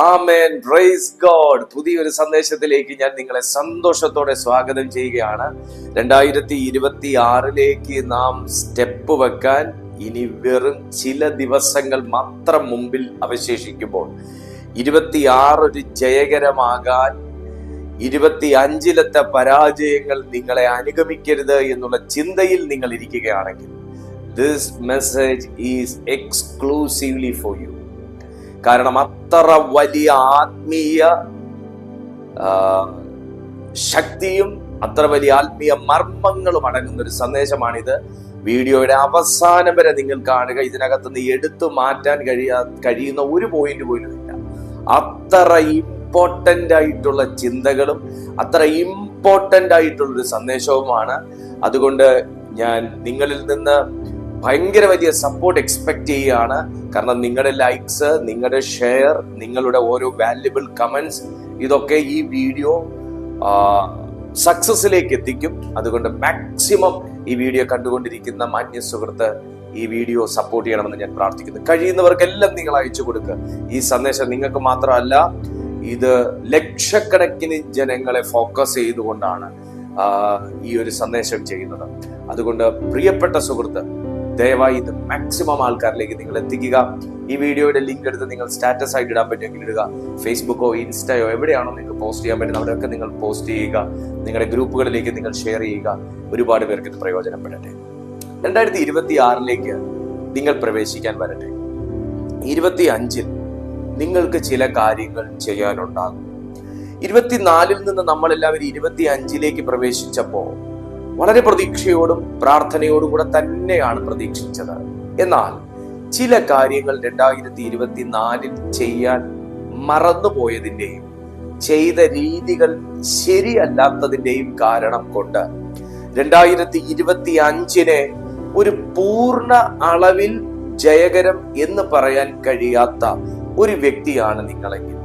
ആമേൻ, praise God. പുതിയൊരു സന്ദേശത്തിലേക്ക് ഞാൻ നിങ്ങളെ സന്തോഷത്തോടെ സ്വാഗതം ചെയ്യുകയാണ്. 2026 നാം സ്റ്റെപ്പ് വെക്കാൻ ഇനി വെറും ചില ദിവസങ്ങൾ മാത്രം മുമ്പിൽ അവശേഷിക്കുമ്പോൾ 26 ഒരു ജയകരമാകാൻ 25 പരാജയങ്ങൾ നിങ്ങളെ അനുഗമിക്കരുത് എന്നുള്ള ചിന്തയിൽ നിങ്ങൾ ഇരിക്കുകയാണെങ്കിൽ this message is exclusively for you. കാരണം അത്ര വലിയ ആത്മീയ ശക്തിയും അത്ര വലിയ ആത്മീയ മർമ്മങ്ങളും അടങ്ങുന്ന ഒരു സന്ദേശമാണിത്. വീഡിയോയുടെ അവസാനം വരെ നിങ്ങൾ കാണുക. ഇതിനകത്ത് നിന്ന് എടുത്തു മാറ്റാൻ കഴിയുന്ന ഒരു പോയിന്റ് പോലും ഇല്ല. അത്ര ഇമ്പോർട്ടന്റ് ആയിട്ടുള്ള ചിന്തകളും അത്ര ഇമ്പോർട്ടന്റ് ആയിട്ടുള്ള ഒരു സന്ദേശവുമാണ്. അതുകൊണ്ട് ഞാൻ നിങ്ങളിൽ നിന്ന് ഭയങ്കര വലിയ സപ്പോർട്ട് എക്സ്പെക്ട് ചെയ്യുകയാണ്. കാരണം നിങ്ങളുടെ ലൈക്സ്, നിങ്ങളുടെ ഷെയർ, നിങ്ങളുടെ ഓരോ വാല്യുബിൾ കമന്റ്സ് ഇതൊക്കെ ഈ വീഡിയോ സക്സസിലേക്ക് എത്തിക്കും. അതുകൊണ്ട് മാക്സിമം ഈ വീഡിയോ കണ്ടുകൊണ്ടിരിക്കുന്ന മാന്യ സുഹൃത്ത് ഈ വീഡിയോ സപ്പോർട്ട് ചെയ്യണമെന്ന് ഞാൻ പ്രാർത്ഥിക്കുന്നു. കഴിയുന്നവർക്കെല്ലാം നിങ്ങൾ അയച്ചു കൊടുക്കുക. ഈ സന്ദേശം നിങ്ങൾക്ക് മാത്രമല്ല, ഇത് ലക്ഷക്കണക്കിന് ജനങ്ങളെ ഫോക്കസ് ചെയ്തുകൊണ്ടാണ് ഈ ഒരു സന്ദേശം ചെയ്യുന്നത്. അതുകൊണ്ട് പ്രിയപ്പെട്ട സുഹൃത്ത്, ദയവായി ഇത് മാക്സിമം ആൾക്കാരിലേക്ക് നിങ്ങൾ എത്തിക്കുക. ഈ വീഡിയോയുടെ ലിങ്ക് എടുത്ത് നിങ്ങൾ സ്റ്റാറ്റസ് ആയിട്ട് ഇടാൻ പറ്റുമെങ്കിൽ ഇടുക. ഫേസ്ബുക്കോ ഇൻസ്റ്റയോ എവിടെയാണോ നിങ്ങൾക്ക് പോസ്റ്റ് ചെയ്യാൻ പറ്റുന്നത് അവിടെയൊക്കെ നിങ്ങൾ പോസ്റ്റ് ചെയ്യുക. നിങ്ങളുടെ ഗ്രൂപ്പുകളിലേക്ക് നിങ്ങൾ ഷെയർ ചെയ്യുക. ഒരുപാട് പേർക്ക് ഇത് പ്രയോജനപ്പെടട്ടെ. 2026 നിങ്ങൾ പ്രവേശിക്കാൻ വരട്ടെ. 25 നിങ്ങൾക്ക് ചില കാര്യങ്ങൾ ചെയ്യാനുണ്ടാകും. 24 നിന്ന് നമ്മളെല്ലാവരും 25 പ്രവേശിച്ചപ്പോൾ വളരെ പ്രതീക്ഷയോടും പ്രാർത്ഥനയോടും കൂടെ തന്നെയാണ് പ്രതീക്ഷിച്ചത്. എന്നാൽ ചില കാര്യങ്ങൾ 2024 ചെയ്യാൻ മറന്നുപോയതിൻ്റെയും ചെയ്ത രീതികൾ ശരിയല്ലാത്തതിൻ്റെയും കാരണം കൊണ്ട് 2025 ഒരു പൂർണ്ണ അളവിൽ ജയകരം എന്ന് പറയാൻ കഴിയാത്ത ഒരു വ്യക്തിയാണ് നിങ്ങളെങ്കിൽ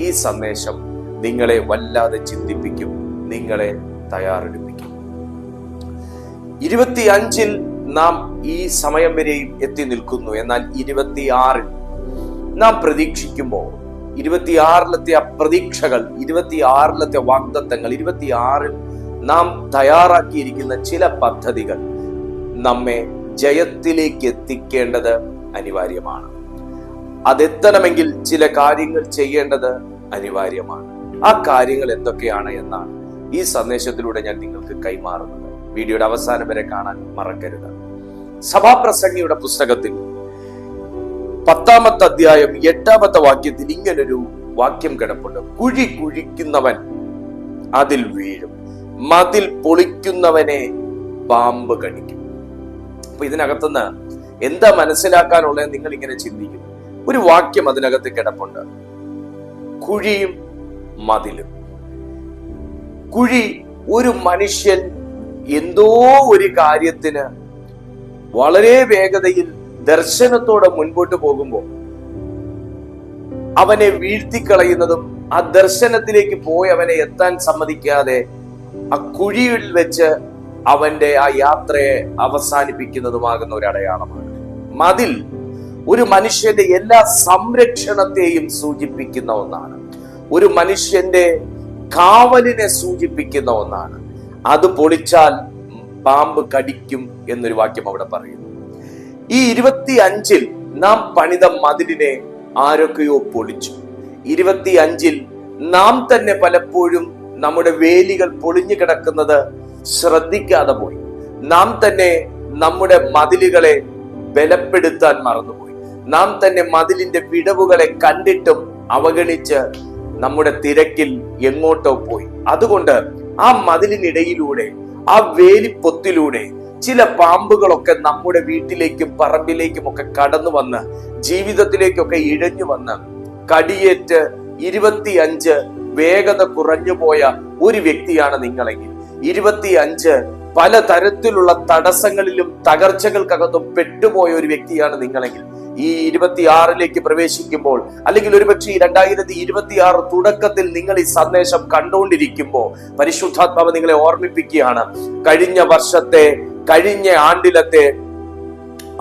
ഈ സന്ദേശം നിങ്ങളെ വല്ലാതെ ചിന്തിപ്പിക്കും, നിങ്ങളെ തയ്യാറെടുപ്പിക്കും. 25 നാം ഈ സമയം വരെയും എത്തി നിൽക്കുന്നു. എന്നാൽ 26 നാം പ്രതീക്ഷിക്കുമ്പോൾ 26 പ്രതീക്ഷകൾ, 26 വാഗ്ദത്തങ്ങൾ, 26 നാം തയ്യാറാക്കിയിരിക്കുന്ന ചില പദ്ധതികൾ നമ്മെ ജയത്തിലേക്ക് എത്തിക്കേണ്ടത് അനിവാര്യമാണ്. അതെത്തണമെങ്കിൽ ചില കാര്യങ്ങൾ ചെയ്യേണ്ടത് അനിവാര്യമാണ്. ആ കാര്യങ്ങൾ എന്തൊക്കെയാണ് എന്നാണ് ഈ സന്ദേശത്തിലൂടെ ഞാൻ നിങ്ങൾക്ക് കൈമാറുന്നത്. വീഡിയോയുടെ അവസാനം വരെ കാണാൻ മറക്കരുത്. സഭാപ്രസംഗിയുടെ പുസ്തകത്തിൽ 10-ാമത്തെ അധ്യായം 8-ാമത്തെ വാക്യത്തിൽ ഇങ്ങനൊരു വാക്യം കിടപ്പുണ്ട്: കുഴി കുഴിക്കുന്നവൻ അതിൽ വീഴും, മതിൽ പൊളിക്കുന്നവനെ പാമ്പ് കടിക്കും. അപ്പൊ ഇതിനകത്തുനിന്ന് എന്താ മനസ്സിലാക്കാനുള്ളത് നിങ്ങൾ ഇങ്ങനെ ചിന്തിക്കും. ഒരു വാക്യം അതിനകത്ത് കിടപ്പുണ്ട്: കുഴിയും മതിലും. കുഴി, ഒരു മനുഷ്യൻ എന്തോ ഒരു കാര്യത്തിന് വളരെ വേഗതയിൽ ദർശനത്തോടെ മുൻപോട്ട് പോകുമ്പോൾ അവനെ വീഴ്ത്തിക്കളയുന്നതും ആ ദർശനത്തിലേക്ക് പോയി അവനെ എത്താൻ സമ്മതിക്കാതെ ആ കുഴിയിൽ വെച്ച് അവന്റെ ആ യാത്രയെ അവസാനിപ്പിക്കുന്നതുമാകുന്ന ഒരു അടയാളമാണ്. മതിൽ ഒരു മനുഷ്യന്റെ എല്ലാ സംരക്ഷണത്തെയും സൂചിപ്പിക്കുന്ന ഒന്നാണ്. ഒരു മനുഷ്യന്റെ കാവലിനെ സൂചിപ്പിക്കുന്ന ഒന്നാണ്. അത് പൊളിച്ചാൽ പാമ്പ് കടിക്കും എന്നൊരു വാക്യം അവിടെ പറയുന്നു. ഈ 25 നാം പണിത മതിലിനെ ആരൊക്കെയോ പൊളിച്ചു. 25 നാം തന്നെ പലപ്പോഴും നമ്മുടെ വേലികൾ പൊളിഞ്ഞു കിടക്കുന്നത് ശ്രദ്ധിക്കാതെ പോയി. നാം തന്നെ നമ്മുടെ മതിലുകളെ ബലപ്പെടുത്താൻ മറന്നുപോയി. നാം തന്നെ മതിലിന്റെ വിടവുകളെ കണ്ടിട്ടും അവഗണിച്ച് നമ്മുടെ തിരക്കിൽ എങ്ങോട്ടോ പോയി. അതുകൊണ്ട് ആ മതിലിനിടയിലൂടെ, ആ വേലിപ്പൊത്തിലൂടെ ചില പാമ്പുകളൊക്കെ നമ്മുടെ വീട്ടിലേക്കും പറമ്പിലേക്കും ഒക്കെ കടന്നു വന്ന് ജീവിതത്തിലേക്കൊക്കെ ഇഴഞ്ഞു വന്ന് കടിയേറ്റ് 25 വേഗത കുറഞ്ഞു പോയ ഒരു വ്യക്തിയാണ് നിങ്ങളെങ്കിൽ, 25 പലതരത്തിലുള്ള തടസ്സങ്ങളിലും തകർച്ചകൾക്കകത്തും പെട്ടുപോയ ഒരു വ്യക്തിയാണ് നിങ്ങളെങ്കിൽ, ഈ 26 പ്രവേശിക്കുമ്പോൾ, അല്ലെങ്കിൽ ഒരുപക്ഷെ 2026 തുടക്കത്തിൽ നിങ്ങൾ ഈ സന്ദേശം കണ്ടുകൊണ്ടിരിക്കുമ്പോൾ പരിശുദ്ധാത്മാവ് നിങ്ങളെ ഓർമ്മിപ്പിക്കുകയാണ്: കഴിഞ്ഞ വർഷത്തെ, കഴിഞ്ഞ ആണ്ടിലത്തെ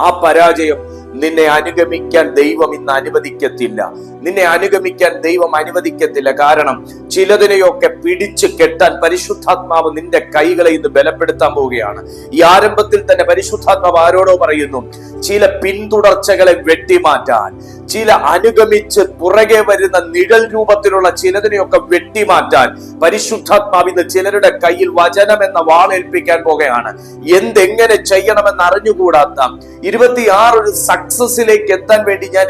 ആ പരാജയം നിന്നെ അനുഗമിക്കാൻ ദൈവം ഇന്ന് അനുവദിക്കത്തില്ല. നിന്നെ അനുഗമിക്കാൻ ദൈവം അനുവദിക്കത്തില്ല. കാരണം ചിലതിനെയൊക്കെ പിടിച്ചു കെട്ടാൻ പരിശുദ്ധാത്മാവ് നിന്റെ കൈകളെ ഇന്ന് ബലപ്പെടുത്താൻ പോവുകയാണ്. ഈ ആരംഭത്തിൽ തന്നെ പരിശുദ്ധാത്മാവ് ആരോടോ പറയുന്നു, ചില പിന്തുടർച്ചകളെ വെട്ടിമാറ്റാൻ, ചില അനുഗമിച്ച് പുറകെ വരുന്ന നിഴൽ രൂപത്തിലുള്ള ചിലതിനെയൊക്കെ വെട്ടിമാറ്റാൻ പരിശുദ്ധാത്മാവ് ഇന്ന് ചിലരുടെ കയ്യിൽ വചനം എന്ന വാളേൽപ്പിക്കാൻ പോകുകയാണ്. എന്തെങ്ങനെ ചെയ്യണമെന്ന് അറിഞ്ഞുകൂടാത്ത 26 ഒരു സക്സസിലേക്ക് എത്താൻ വേണ്ടി ഞാൻ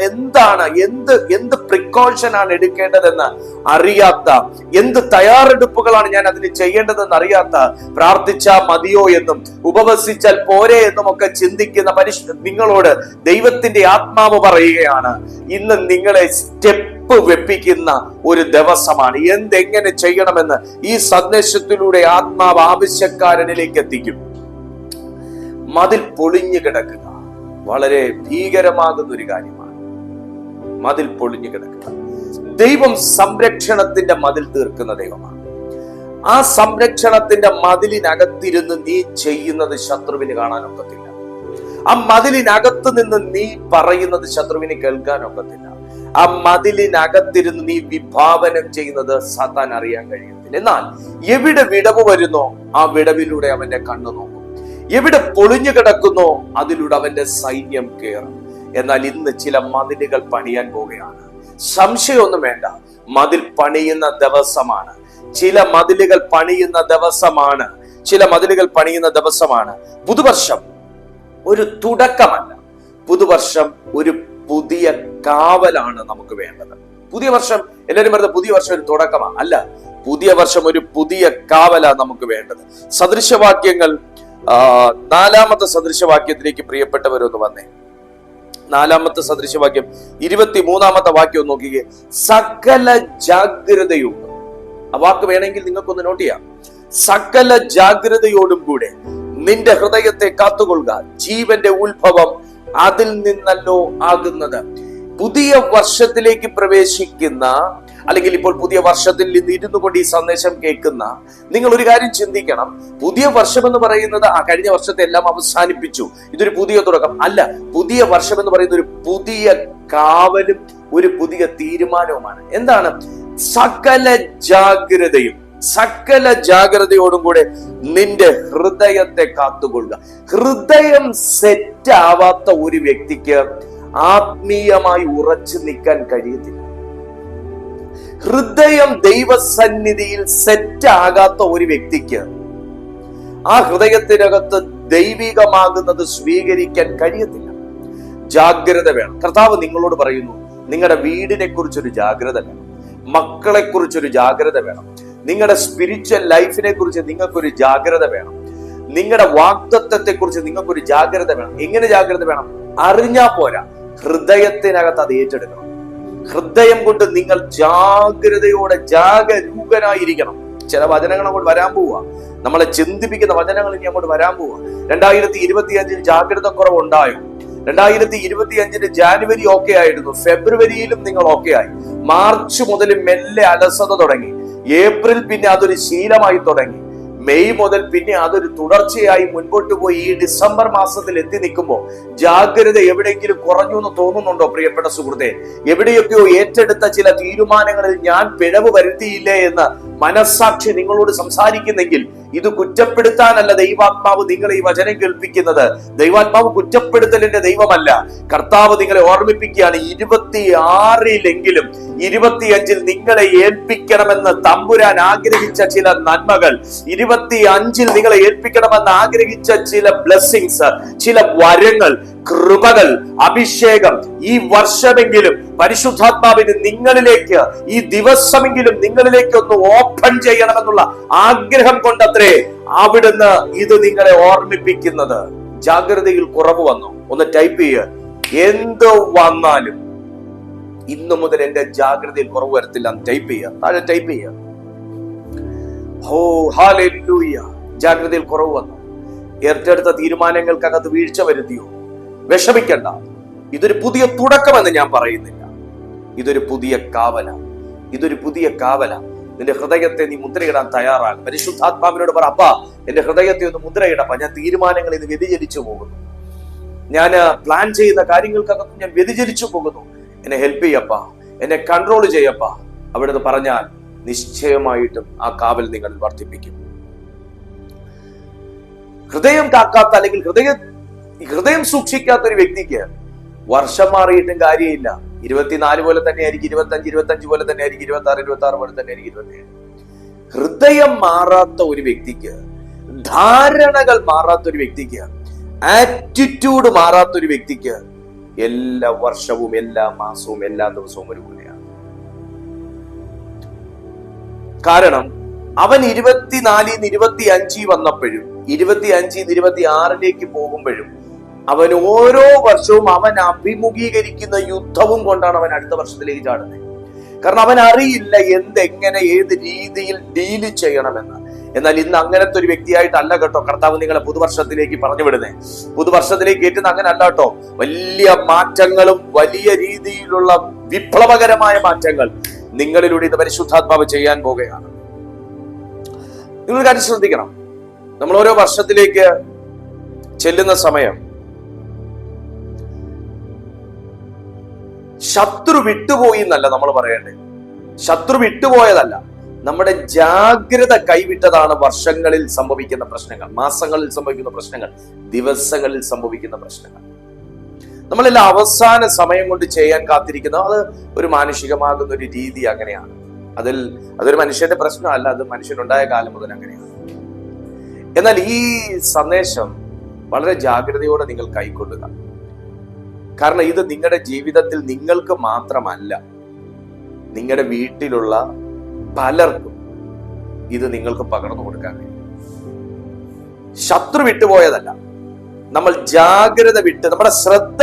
എന്ത് പ്രിക്കോഷൻ ആണ് എടുക്കേണ്ടതെന്ന് അറിയാത്ത, എന്ത് തയ്യാറെടുപ്പുകളാണ് ഞാൻ അതിന് ചെയ്യേണ്ടതെന്ന് അറിയാത്ത, പ്രാർത്ഥിച്ചാൽ മതിയോ എന്നും ഉപവസിച്ചാൽ പോരെ എന്നും ഒക്കെ ചിന്തിക്കുന്ന നിങ്ങളോട് ദൈവത്തിന്റെ ആത്മാവ് പറയുകയാണ്, ഇന്ന് നിങ്ങളെ സ്റ്റെപ്പ് വെപ്പിക്കുന്ന ഒരു ദിവസമാണ്. എന്തെങ്ങനെ ചെയ്യണമെന്ന് ഈ സന്ദേശത്തിലൂടെ ആത്മാവ് ആവശ്യക്കാരനിലേക്ക് എത്തിക്കും. മതിൽ പൊളിഞ്ഞു കിടക്കുക വളരെ ഭീകരമാകുന്ന ഒരു കാര്യമാണ്. മതിൽ പൊളിഞ്ഞു കിടക്കുക. ദൈവം സംരക്ഷണത്തിന്റെ മതിൽ തീർക്കുന്ന ദൈവമാണ്. ആ സംരക്ഷണത്തിന്റെ മതിലിനകത്തിരുന്ന് നീ ചെയ്യുന്നത് ശത്രുവിന് കാണാനൊക്കത്തില്ല. ആ മതിലിനകത്ത് നിന്ന് നീ പറയുന്നത് ശത്രുവിന് കേൾക്കാനൊക്കത്തില്ല. ആ മതിലിനകത്തിരുന്ന് നീ വിഭാവനം ചെയ്യുന്നത് സാത്താൻ അറിയാൻ കഴിയത്തില്ല. എന്നാൽ എവിടെ വിടവ് വരുന്നോ ആ വിടവിലൂടെ അവന്റെ കണ്ണു നോക്കും. എവിടെ പൊളിഞ്ഞു കിടക്കുന്നോ അതിലൂടെ അവന്റെ സൈന്യം കയറും. എന്നാൽ ഇന്ന് ചില മതിലുകൾ പണിയാൻ പോവുകയാണ്. സംശയമൊന്നും വേണ്ട, മതിൽ പണിയുന്ന ദിവസമാണ്. ചില മതിലുകൾ പണിയുന്ന ദിവസമാണ്. ചില മതിലുകൾ പണിയുന്ന ദിവസമാണ്. പുതുവർഷം ഒരു തുടക്കമല്ല, പുതുവർഷം ഒരു പുതിയ കാവലാണ് നമുക്ക് വേണ്ടത്. പുതിയ വർഷം എല്ലാവരും പറയുന്നത് പുതിയ വർഷം ഒരു തുടക്കമാണ്. അല്ല, പുതിയ വർഷം ഒരു പുതിയ കാവലാണ് നമുക്ക് വേണ്ടത്. സദൃശവാക്യങ്ങൾ 4-ാമത്തെ സദൃശവാക്യത്തിലേക്ക് പ്രിയപ്പെട്ടവരൊന്ന് വന്നേ. 4-ാമത്തെ സദൃശവാക്യം 23-ാമത്തെ വാക്യം ഒന്ന് നോക്കിക്കേ. സകല ജാഗ്രതയോടും, ആ വാക്ക് വേണമെങ്കിൽ നിങ്ങൾക്കൊന്ന് നോട്ട് ചെയ്യാം. സകല ജാഗ്രതയോടും കൂടെ നിന്റെ ഹൃദയത്തെ കാത്തുകൊള്ളുക, ജീവന്റെ ഉത്ഭവം അതിൽ നിന്നല്ലോ ആകുന്നത്. പുതിയ വർഷത്തിലേക്ക് പ്രവേശിക്കുന്ന, അല്ലെങ്കിൽ ഇപ്പോൾ പുതിയ വർഷത്തിൽ നിന്ന് ഇരുന്നു കൊണ്ട് ഈ സന്ദേശം കേൾക്കുന്ന നിങ്ങൾ ഒരു കാര്യം ചിന്തിക്കണം. പുതിയ വർഷം എന്ന് പറയുന്നത് കഴിഞ്ഞ വർഷത്തെ എല്ലാം അവസാനിപ്പിച്ചു, ഇതൊരു പുതിയ തുടക്കം അല്ല. പുതിയ വർഷം എന്ന് പറയുന്നത് ഒരു പുതിയ കാവലും ഒരു പുതിയ തീരുമാനവുമാണ്. എന്താണ്? സകല ജാഗ്രതയോടും കൂടെ നിന്റെ ഹൃദയത്തെ കാത്തുകൊള്ളുക. ഹൃദയം സെറ്റ് ആവാത്ത ഒരു വ്യക്തിക്ക് ആത്മീയമായി ഉറച്ചു നിൽക്കാൻ കഴിയത്തില്ല. ഹൃദയം ദൈവസന്നിധിയിൽ സെറ്റ് ആകാത്ത ഒരു വ്യക്തിക്ക് ആ ഹൃദയത്തിനകത്ത് ദൈവികമാകുന്നത് സ്വീകരിക്കാൻ കഴിയത്തില്ല. ജാഗ്രത വേണം. കർത്താവ് നിങ്ങളോട് പറയുന്നു, നിങ്ങളുടെ വീടിനെ കുറിച്ചൊരു ജാഗ്രത വേണം, മക്കളെ കുറിച്ചൊരു ജാഗ്രത വേണം, നിങ്ങളുടെ സ്പിരിച്വൽ ലൈഫിനെ കുറിച്ച് നിങ്ങൾക്കൊരു ജാഗ്രത വേണം, നിങ്ങളുടെ വാഗ്ദത്തത്തെ കുറിച്ച് നിങ്ങൾക്കൊരു ജാഗ്രത വേണം. എങ്ങനെ ജാഗ്രത വേണം? അറിഞ്ഞാ പോരാ, ഹൃദയത്തിനകത്ത് അത് ഏറ്റെടുക്കണം. ഹൃദയം കൊണ്ട് നിങ്ങൾ ജാഗ്രതയോടെ ജാഗരൂകനായിരിക്കണം. ചില വചനങ്ങൾ അങ്ങോട്ട് വരാൻ പോവുക, നമ്മളെ ചിന്തിപ്പിക്കുന്ന വചനങ്ങൾ ഇനി അങ്ങോട്ട് വരാൻ പോവുക. 2025 ജാഗ്രത കുറവുണ്ടായോ? 2025 ജാനുവരി ഓക്കെ ആയിരുന്നു, ഫെബ്രുവരിയിലും നിങ്ങൾ ഓക്കെ ആയി, മാർച്ച് മുതൽ മെല്ലെ അലസത തുടങ്ങി, ഏപ്രിൽ പിന്നെ അതൊരു ശീലമായി തുടങ്ങി, മെയ് മുതൽ പിന്നെ അതൊരു തുടർച്ചയായി മുൻപോട്ട് പോയി ഈ ഡിസംബർ മാസത്തിൽ എത്തി നിൽക്കുമ്പോൾ ജാഗ്രത എവിടെയെങ്കിലും കുറഞ്ഞു എന്ന് തോന്നുന്നുണ്ടോ പ്രിയപ്പെട്ട സുഹൃത്തെ? എവിടെയൊക്കെയോ ഏറ്റെടുത്ത ചില തീരുമാനങ്ങളിൽ ഞാൻ പിഴവ് വരുത്തിയില്ലേ എന്ന് മനസ്സാക്ഷി നിങ്ങളോട് സംസാരിക്കുന്നെങ്കിൽ ഇത് കുറ്റപ്പെടുത്താനല്ല ദൈവാത്മാവ് നിങ്ങളെ ഈ വചനം കേൾപ്പിക്കുന്നത്. ദൈവാത്മാവ് കുറ്റപ്പെടുത്തലിന്റെ ദൈവമല്ല. കർത്താവ് നിങ്ങളെ ഓർമ്മിപ്പിക്കുകയാണ്, 26-ലെങ്കിലും 25-ൽ നിങ്ങളെ ഏൽപ്പിക്കണമെന്ന് തമ്പുരാൻ ആഗ്രഹിച്ച ചില നന്മകൾ, 25-ൽ നിങ്ങളെ ഏൽപ്പിക്കണമെന്ന് ആഗ്രഹിച്ച ചില ബ്ലെസ്സിങ്സ്, ചില വരങ്ങൾ, കൃപകൾ, അഭിഷേകം ഈ വർഷമെങ്കിലും പരിശുദ്ധാത്മാവിന് നിങ്ങളിലേക്ക്, ഈ ദിവസമെങ്കിലും നിങ്ങളിലേക്ക് ഒന്ന് ഓപ്പൺ ചെയ്യണമെന്നുള്ള ആഗ്രഹം കൊണ്ടത്രേ അവിടുന്ന് ഇത് നിങ്ങളെ ഓർമ്മിപ്പിക്കുന്നത്. ജാഗ്രതയിൽ കുറവ് വന്നു, ഒന്ന് ടൈപ്പ് ചെയ്യുക. എന്തോ വന്നാലും ഇന്നു മുതൽ എന്റെ ജാഗ്രതയിൽ കുറവ് വരത്തില്ല, ടൈപ്പ് ചെയ്യുക, താഴെ ടൈപ്പ് ചെയ്യുക. ഓ ഹല്ലേലൂയ. ജാഗ്രതയിൽ കുറവ് വന്നു, ഏറ്റെടുത്ത തീരുമാനങ്ങൾക്കകത്ത് വീഴ്ച വരുത്തിയോ? വിഷമിക്കണ്ട, ഇതൊരു പുതിയ തുടക്കമെന്ന് ഞാൻ പറയുന്നില്ല, ഇതൊരു പുതിയ കാവല, ഇതൊരു പുതിയ കാവല. നിന്റെ ഹൃദയത്തെ നീ മുദ്രയിടാൻ തയ്യാറാകും. പരിശുദ്ധാത്മാവിനോട് പറ, അപ്പാ എന്റെ ഹൃദയത്തെ ഒന്ന് മുദ്രയിടപ്പ, ഞാൻ തീരുമാനങ്ങൾ ഇത് വ്യതിചലിച്ചു പോകുന്നു. ഞാൻ പ്ലാൻ ചെയ്യുന്ന കാര്യങ്ങൾക്കകത്ത് ഞാൻ വ്യതിചലിച്ചു പോകുന്നു. എന്നെ ഹെൽപ്പ് ചെയ്യപ്പ, എന്നെ കൺട്രോൾ ചെയ്യപ്പ. അവിടുന്ന് പറഞ്ഞാൽ നിശ്ചയമായിട്ടും ആ കാവൽ നിങ്ങൾ വർദ്ധിപ്പിക്കും. ഹൃദയം കാക്കാത്ത അല്ലെങ്കിൽ ഹൃദയം സൂക്ഷിക്കാത്ത ഒരു വ്യക്തിക്ക് വർഷം മാറിയിട്ടും കാര്യമില്ല. 24 പോലെ തന്നെ ആയിരിക്കും, 25 പോലെ തന്നെ ആയിരിക്കും, 26 പോലെ തന്നെ ആയിരിക്കും, 27. ഹൃദയം മാറാത്ത ഒരു വ്യക്തിക്ക്, ധാരണകൾ മാറാത്ത ഒരു വ്യക്തിക്ക്, ആറ്റിറ്റ്യൂഡ് മാറാത്ത ഒരു വ്യക്തിക്ക് എല്ലാ വർഷവും, എല്ലാ മാസവും, എല്ലാ ദിവസവും ഒരുപോലെയാണ്. കാരണം അവൻ 24 25 വന്നപ്പോഴും 25 26 പോകുമ്പോഴും അവൻ ഓരോ വർഷവും അവൻ അഭിമുഖീകരിക്കുന്ന യുദ്ധവും കൊണ്ടാണ് അവൻ അടുത്ത വർഷത്തിലേക്ക് ചാടുന്നത്. കാരണം അവൻ അറിയില്ല എന്തെങ്ങനെ ഏത് രീതിയിൽ ഡീല് ചെയ്യണമെന്ന്. എന്നാൽ ഇന്ന് അങ്ങനത്തെ ഒരു വ്യക്തിയായിട്ടല്ല കേട്ടോ കർത്താവ് നിങ്ങളെ പുതുവർഷത്തിലേക്ക് പറഞ്ഞു വിടുന്നേ. പുതുവർഷത്തിലേക്ക് കയറ്റുന്ന അങ്ങനെ അല്ല കേട്ടോ. വലിയ മാറ്റങ്ങളും വലിയ രീതിയിലുള്ള വിപ്ലവകരമായ മാറ്റങ്ങൾ നിങ്ങളിലൂടെ ഇത് പരിശുദ്ധാത്മാവ് ചെയ്യാൻ പോകുകയാണ്. നിങ്ങൾ കാര്യം ശ്രദ്ധിക്കണം. നമ്മൾ ഓരോ വർഷത്തിലേക്ക് ചെല്ലുന്ന സമയം ശത്രു വിട്ടുപോയി എന്നല്ല നമ്മൾ പറയേണ്ടത്. ശത്രു വിട്ടുപോയതല്ല, നമ്മുടെ ജാഗ്രത കൈവിട്ടതാണ് വർഷങ്ങളിൽ സംഭവിക്കുന്ന പ്രശ്നങ്ങൾ, മാസങ്ങളിൽ സംഭവിക്കുന്ന പ്രശ്നങ്ങൾ, ദിവസങ്ങളിൽ സംഭവിക്കുന്ന പ്രശ്നങ്ങൾ. നമ്മളെല്ലാം അവസാന സമയം കൊണ്ട് ചെയ്യാൻ കാത്തിരിക്കുന്നത് അത് ഒരു മാനുഷികമാകുന്ന ഒരു രീതി അങ്ങനെയാണ്. അതൊരു മനുഷ്യന്റെ പ്രശ്നമല്ല, അത് മനുഷ്യനുണ്ടായ കാലം മുതൽ അങ്ങനെയാണ്. എന്നാൽ ഈ സന്ദേശം വളരെ ജാഗ്രതയോടെ നിങ്ങൾ കൈക്കൊള്ളുക. കാരണം ഇത് നിങ്ങളുടെ ജീവിതത്തിൽ നിങ്ങൾക്ക് മാത്രമല്ല, നിങ്ങളുടെ വീട്ടിലുള്ള പലർക്കും ഇത് നിങ്ങൾക്ക് പകർന്നു കൊടുക്കാൻ കഴിയും. ശത്രു വിട്ടുപോയതല്ല, നമ്മൾ ജാഗ്രത വിട്ട് നമ്മുടെ ശ്രദ്ധ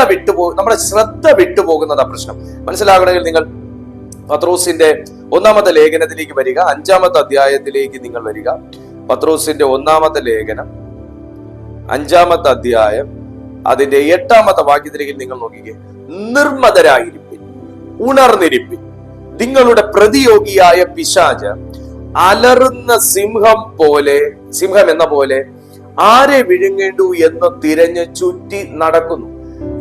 വിട്ടുപോകുന്നതാ പ്രശ്നം. മനസ്സിലാകണമെങ്കിൽ നിങ്ങൾ പത്രോസിന്റെ 1-ാമത്തെ ലേഖനത്തിലേക്ക് വരിക, 5-ാമത്തെ അധ്യായത്തിലേക്ക് നിങ്ങൾ വരിക. പത്രോസിന്റെ 1-ാമത്തെ ലേഖനം 5-ാമത്തെ അധ്യായം അതിന്റെ 8-ാമത്തെ വാക്യത്തിലേക്ക് നിങ്ങൾ നോക്കിക്കേ. നിർമ്മതരായിരിപ്പിൻ, ഉണർന്നിരിപ്പിൻ, നിങ്ങളുടെ പ്രതിയോഗിയായ പിശാച് അലറുന്ന സിംഹം എന്ന പോലെ ആരെ വിഴുങ്ങേണ്ടു എന്ന് തിരഞ്ഞ് ചുറ്റി നടക്കുന്നു.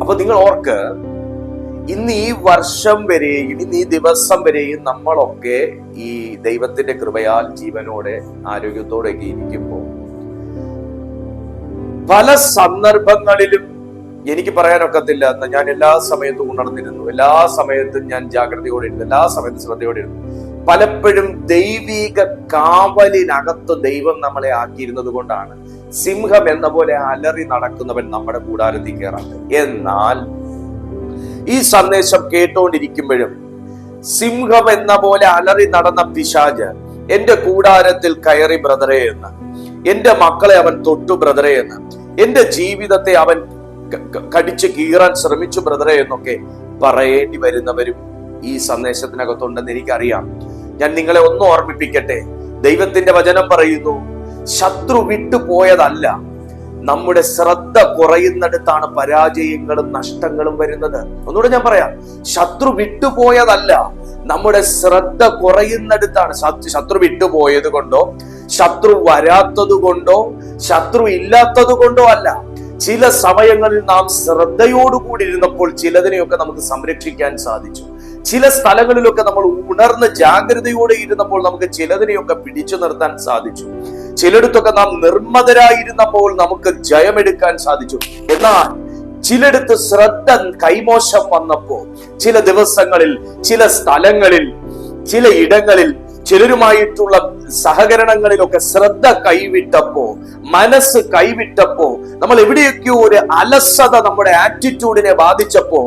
അപ്പൊ നിങ്ങൾ ഓർക്ക്, ഇന്ന് ഈ വർഷം വരെയും ഇന്ന് ഈ ദിവസം വരെയും നമ്മളൊക്കെ ഈ ദൈവത്തിന്റെ കൃപയാൽ ജീവനോടെ ആരോഗ്യത്തോടെയൊക്കെ ഇരിക്കുമ്പോൾ പല സന്ദർഭങ്ങളിലും എനിക്ക് പറയാനൊക്കത്തില്ല, ഞാൻ എല്ലാ സമയത്തും ഉണർന്നിരുന്നു, എല്ലാ സമയത്തും ഞാൻ ജാഗ്രതയോടെ ഇരുന്നു, എല്ലാ സമയത്തും ശ്രദ്ധയോടെ ഇരുന്നു. പലപ്പോഴും ദൈവിക കാവലിനകത്ത് ദൈവം നമ്മളെ ആക്കിയിരുന്നത് കൊണ്ടാണ് സിംഹം എന്ന പോലെ അലറി നടക്കുന്നവൻ നമ്മുടെ കൂടാരത്തിൽ കയറാത്തത്. എന്നാൽ ഈ സന്ദേശം കേട്ടോണ്ടിരിക്കുമ്പോഴും സിംഹം എന്ന പോലെ അലറി നടന്ന പിശാച് എന്റെ കൂടാരത്തിൽ കയറി ബ്രദറെ എന്ന്, എന്റെ മക്കളെ അവൻ തൊട്ടു ബ്രദറെ എന്ന്, എന്റെ ജീവിതത്തെ അവൻ കടിച്ചു കീറാൻ ശ്രമിച്ചു ബ്രദറെ എന്നൊക്കെ പറയേണ്ടി വരുന്നവരും ഈ സന്ദേശത്തിനകത്തുണ്ടെന്ന് എനിക്കറിയാം. ഞാൻ നിങ്ങളെ ഒന്ന് ഓർമ്മിപ്പിക്കട്ടെ. ദൈവത്തിന്റെ വചനം പറയുന്നു, ശത്രു വിട്ടുപോയതല്ല, നമ്മുടെ ശ്രദ്ധ കുറയുന്നിടത്താണ് പരാജയങ്ങളും നഷ്ടങ്ങളും വരുന്നത്. ഒന്നുകൂടെ ഞാൻ പറയാം, ശത്രു വിട്ടുപോയതല്ല, നമ്മുടെ ശ്രദ്ധ കുറയുന്നിടത്താണ്. ശത്രു വിട്ടുപോയത് കൊണ്ടോ ശത്രു വരാത്തത് കൊണ്ടോ ശത്രു ഇല്ലാത്തത് കൊണ്ടോ അല്ല. ചില സമയങ്ങളിൽ നാം ശ്രദ്ധയോടുകൂടി ഇരുന്നപ്പോൾ ചിലതിനെയൊക്കെ നമുക്ക് സംരക്ഷിക്കാൻ സാധിച്ചു. ചില സ്ഥലങ്ങളിലൊക്കെ നമ്മൾ ഉണർന്ന് ജാഗ്രതയോടെ ഇരുന്നപ്പോൾ നമുക്ക് ചിലതിനെയൊക്കെ പിടിച്ചു നിർത്താൻ സാധിച്ചു. ചിലയിടത്തൊക്കെ നാം നിർമ്മതരായിരുന്നപ്പോൾ നമുക്ക് ജയമെടുക്കാൻ സാധിച്ചു. എന്നാൽ ചിലയിടത്ത് ശ്രദ്ധ കൈമോശം വന്നപ്പോ, ചില ദിവസങ്ങളിൽ, ചില സ്ഥലങ്ങളിൽ, ചില ഇടങ്ങളിൽ, ചിലരുമായിട്ടുള്ള സഹകരണങ്ങളിലൊക്കെ ശ്രദ്ധ കൈവിട്ടപ്പോ, മനസ്സ് കൈവിട്ടപ്പോ, നമ്മൾ എവിടെയൊക്കെയോ ഒരു അലസത നമ്മുടെ ആറ്റിറ്റ്യൂഡിനെ ബാധിച്ചപ്പോ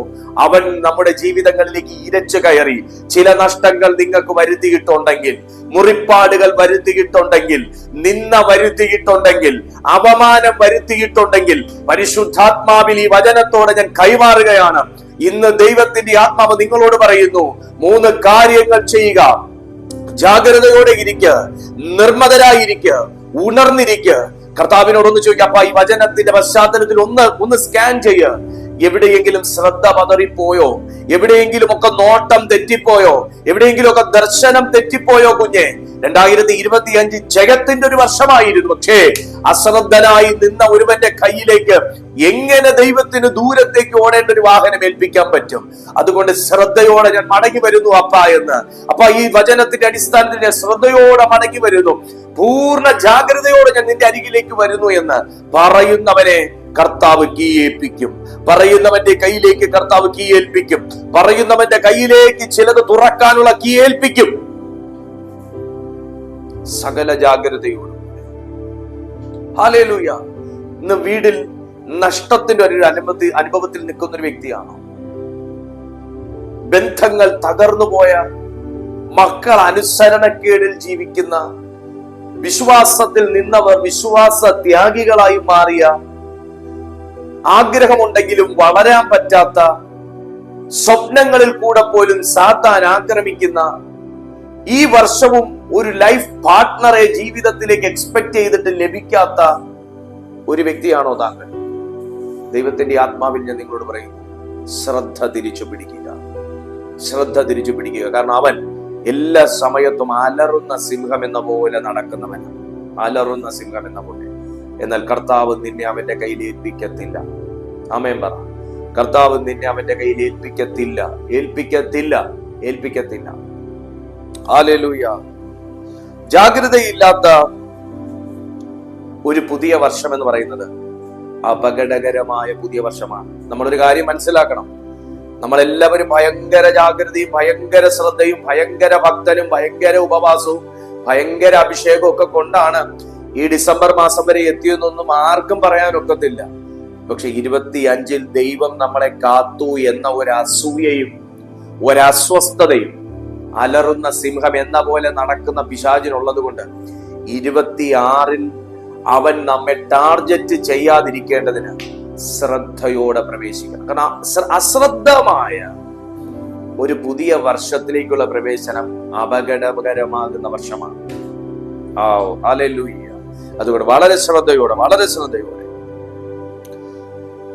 അവൻ നമ്മുടെ ജീവിതങ്ങളിലേക്ക് ഇരച്ചു കയറി. ചില നഷ്ടങ്ങൾ നിങ്ങൾക്ക് വരുത്തിയിട്ടുണ്ടെങ്കിൽ, മുറിപ്പാടുകൾ വരുത്തിയിട്ടുണ്ടെങ്കിൽ, നിന്ന വരുത്തിയിട്ടുണ്ടെങ്കിൽ, അപമാനം വരുത്തിയിട്ടുണ്ടെങ്കിൽ, പരിശുദ്ധാത്മാവിൽ ഈ വചനത്തോടെ ഞാൻ കൈമാറുകയാണ്. ഇന്ന് ദൈവത്തിന്റെ ആത്മാവ് നിങ്ങളോട് പറയുന്നു, 3 കാര്യങ്ങൾ ചെയ്യുക. ജാഗ്രതയോടെ ഇരിക്കുക, നിർമ്മതരായിരിക്കുക, ഉണർന്നിരിക്കുക. കർത്താവിനോടൊന്ന് ചോദിക്കുക, അപ്പ ഈ വചനത്തിന്റെ പശ്ചാത്തലത്തിൽ ഒന്ന് സ്കാൻ ചെയ്യുക. എവിടെയെങ്കിലും ശ്രദ്ധ പതറിപ്പോയോ? എവിടെയെങ്കിലും ഒക്കെ നോട്ടം തെറ്റിപ്പോയോ? എവിടെയെങ്കിലും ഒക്കെ ദർശനം തെറ്റിപ്പോയോ കുഞ്ഞെ? 2025 ജയത്തിന്റെ ഒരു വർഷമായിരുന്നു. പക്ഷേ അശ്രദ്ധനായി നിന്ന ഒരുവന്റെ കയ്യിലേക്ക് എങ്ങനെ ദൈവത്തിന് ദൂരത്തേക്ക് ഓടേണ്ട ഒരു വാഹനം ഏൽപ്പിക്കാൻ പറ്റും? അതുകൊണ്ട് ശ്രദ്ധയോടെ ഞാൻ മടങ്ങി വരുന്നു അപ്പ എന്ന്. അപ്പൊ ഈ വചനത്തിന്റെ അടിസ്ഥാനത്തിൽ ഞാൻ ശ്രദ്ധയോടെ മടങ്ങി വരുന്നു, പൂർണ്ണ ജാഗ്രതയോടെ ഞാൻ നിന്റെ അരികിലേക്ക് വരുന്നു എന്ന് പറയുന്നവനെ കർത്താവ് കീയേൽപ്പിക്കും. പറയുന്നവന്റെ കയ്യിലേക്ക് കർത്താവ് കീയേൽപ്പിക്കും. പറയുന്നവന്റെ കയ്യിലേക്ക് ചിലത് തുറക്കാനുള്ള കീയേൽപ്പിക്കും. സകല ജാഗ്രതയോടും. ഹല്ലേലൂയ. ഇന്ന് വീട്ടിൽ നഷ്ടത്തിന്റെ ഒരു അനുഭവത്തിൽ നിൽക്കുന്ന ഒരു വ്യക്തിയാണോ? ബന്ധങ്ങൾ തകർന്നു പോയ, മക്കൾ അനുസരണക്കേടിൽ ജീവിക്കുന്ന, വിശ്വാസത്തിൽ നിന്നവർ വിശ്വാസ ത്യാഗികളായി മാറിയ, ആഗ്രഹമുണ്ടെങ്കിലും വളരാൻ പറ്റാത്ത, സ്വപ്നങ്ങളിൽ കൂടെ പോലും സാത്താൻ ആക്രമിക്കുന്ന, ഈ വർഷവും ഒരു ലൈഫ് പാർട്ട്ണറെ ജീവിതത്തിലേക്ക് എക്സ്പെക്ട് ചെയ്തിട്ട് ലഭിക്കാത്ത ഒരു വ്യക്തിയാണോ താങ്കൾ? ദൈവത്തിന്റെ ആത്മാവിൽ ഞാൻ നിങ്ങളോട് പറയും, ശ്രദ്ധ തിരിച്ചു പിടിക്കുക, ശ്രദ്ധ തിരിച്ചു പിടിക്കുക. കാരണം അവൻ എല്ലാ സമയത്തും അലറുന്ന സിംഹം എന്ന പോലെ നടക്കുന്നവനാണ്, അലറുന്ന സിംഹം എന്ന പോലെ. എന്നാൽ കർത്താവ് നിന്നെ അവന്റെ കയ്യിൽ ഏൽപ്പിക്കത്തില്ല. ആമേൻ പറ. കർത്താവ് നിന്നെ അവന്റെ കയ്യിൽ ഏൽപ്പിക്കത്തില്ല, ഏൽപ്പിക്കത്തില്ല, ഏൽപ്പിക്കത്തില്ല. ഹല്ലേലൂയ. ജാഗ്രതയില്ലാത്ത ഒരു പുതിയ വർഷം എന്ന് പറയുന്നത് അപകടകരമായ പുതിയ വർഷമാണ്. നമ്മളൊരു കാര്യം മനസ്സിലാക്കണം, നമ്മളെല്ലാവരും ഭയങ്കര ജാഗ്രതയും ഭയങ്കര ശ്രദ്ധയും ഭയങ്കര ഭക്തനും ഭയങ്കര ഉപവാസവും ഭയങ്കര അഭിഷേകവും ഒക്കെ കൊണ്ടാണ് ഈ ഡിസംബർ മാസം വരെ എത്തിയെന്നൊന്നും ആർക്കും പറയാനൊക്കത്തില്ല. പക്ഷെ 25 ദൈവം നമ്മളെ കാത്തു എന്ന ഒരു അസൂയയും ഒരസ്വസ്ഥതയും അലറുന്ന സിംഹം എന്ന പോലെ നടക്കുന്ന പിശാചിനുള്ളത് കൊണ്ട് 26 അവൻ നമ്മെ ടാർഗറ്റ് ചെയ്യാതിരിക്കേണ്ടതിന് ശ്രദ്ധയോടെ പ്രവേശിക്കണം. കാരണം അശ്രദ്ധമായ ഒരു പുതിയ വർഷത്തിലേക്കുള്ള പ്രവേശനം അപകടകരമാകുന്ന വർഷമാണ്. ഹല്ലേലൂയ. അതുകൊണ്ട് വളരെ ശ്രദ്ധയോടെ, വളരെ ശ്രദ്ധയോടെ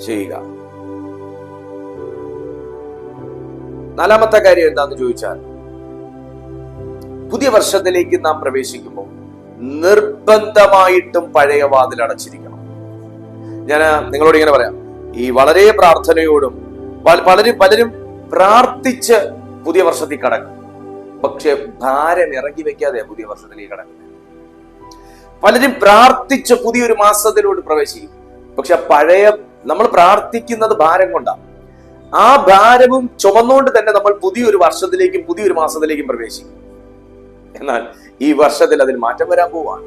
ചെയ്യുക. നാലാമത്തെ കാര്യം എന്താന്ന് ചോദിച്ചാൽ, പുതിയ വർഷത്തിലേക്ക് നാം പ്രവേശിക്കുമ്പോൾ നിർബന്ധമായിട്ടും പഴയ വാതിൽ അടച്ചിരിക്കണം. ഞാൻ നിങ്ങളോട് ഇങ്ങനെ പറയാം, ഈ വളരെ പ്രാർത്ഥനയോടും പലരും പ്രാർത്ഥിച്ച് പുതിയ വർഷത്തിൽ കടക്കും, പക്ഷെ ഭാരം ഇറക്കി വെക്കാതെ പുതിയ വർഷത്തിലേക്ക് കടക്കും. പലരും പ്രാർത്ഥിച്ച് പുതിയൊരു മാസത്തിലോട്ട് പ്രവേശിക്കും, പക്ഷെ നമ്മൾ പ്രാർത്ഥിക്കുന്നത് ഭാരം കൊണ്ടാണ്. ആ ഭാരവും ചുമന്നുകൊണ്ട് തന്നെ നമ്മൾ പുതിയൊരു വർഷത്തിലേക്കും പുതിയൊരു മാസത്തിലേക്കും പ്രവേശിക്കും. എന്നാൽ ഈ വർഷത്തിൽ അതിൽ മാറ്റം വരാൻ പോവാണ്.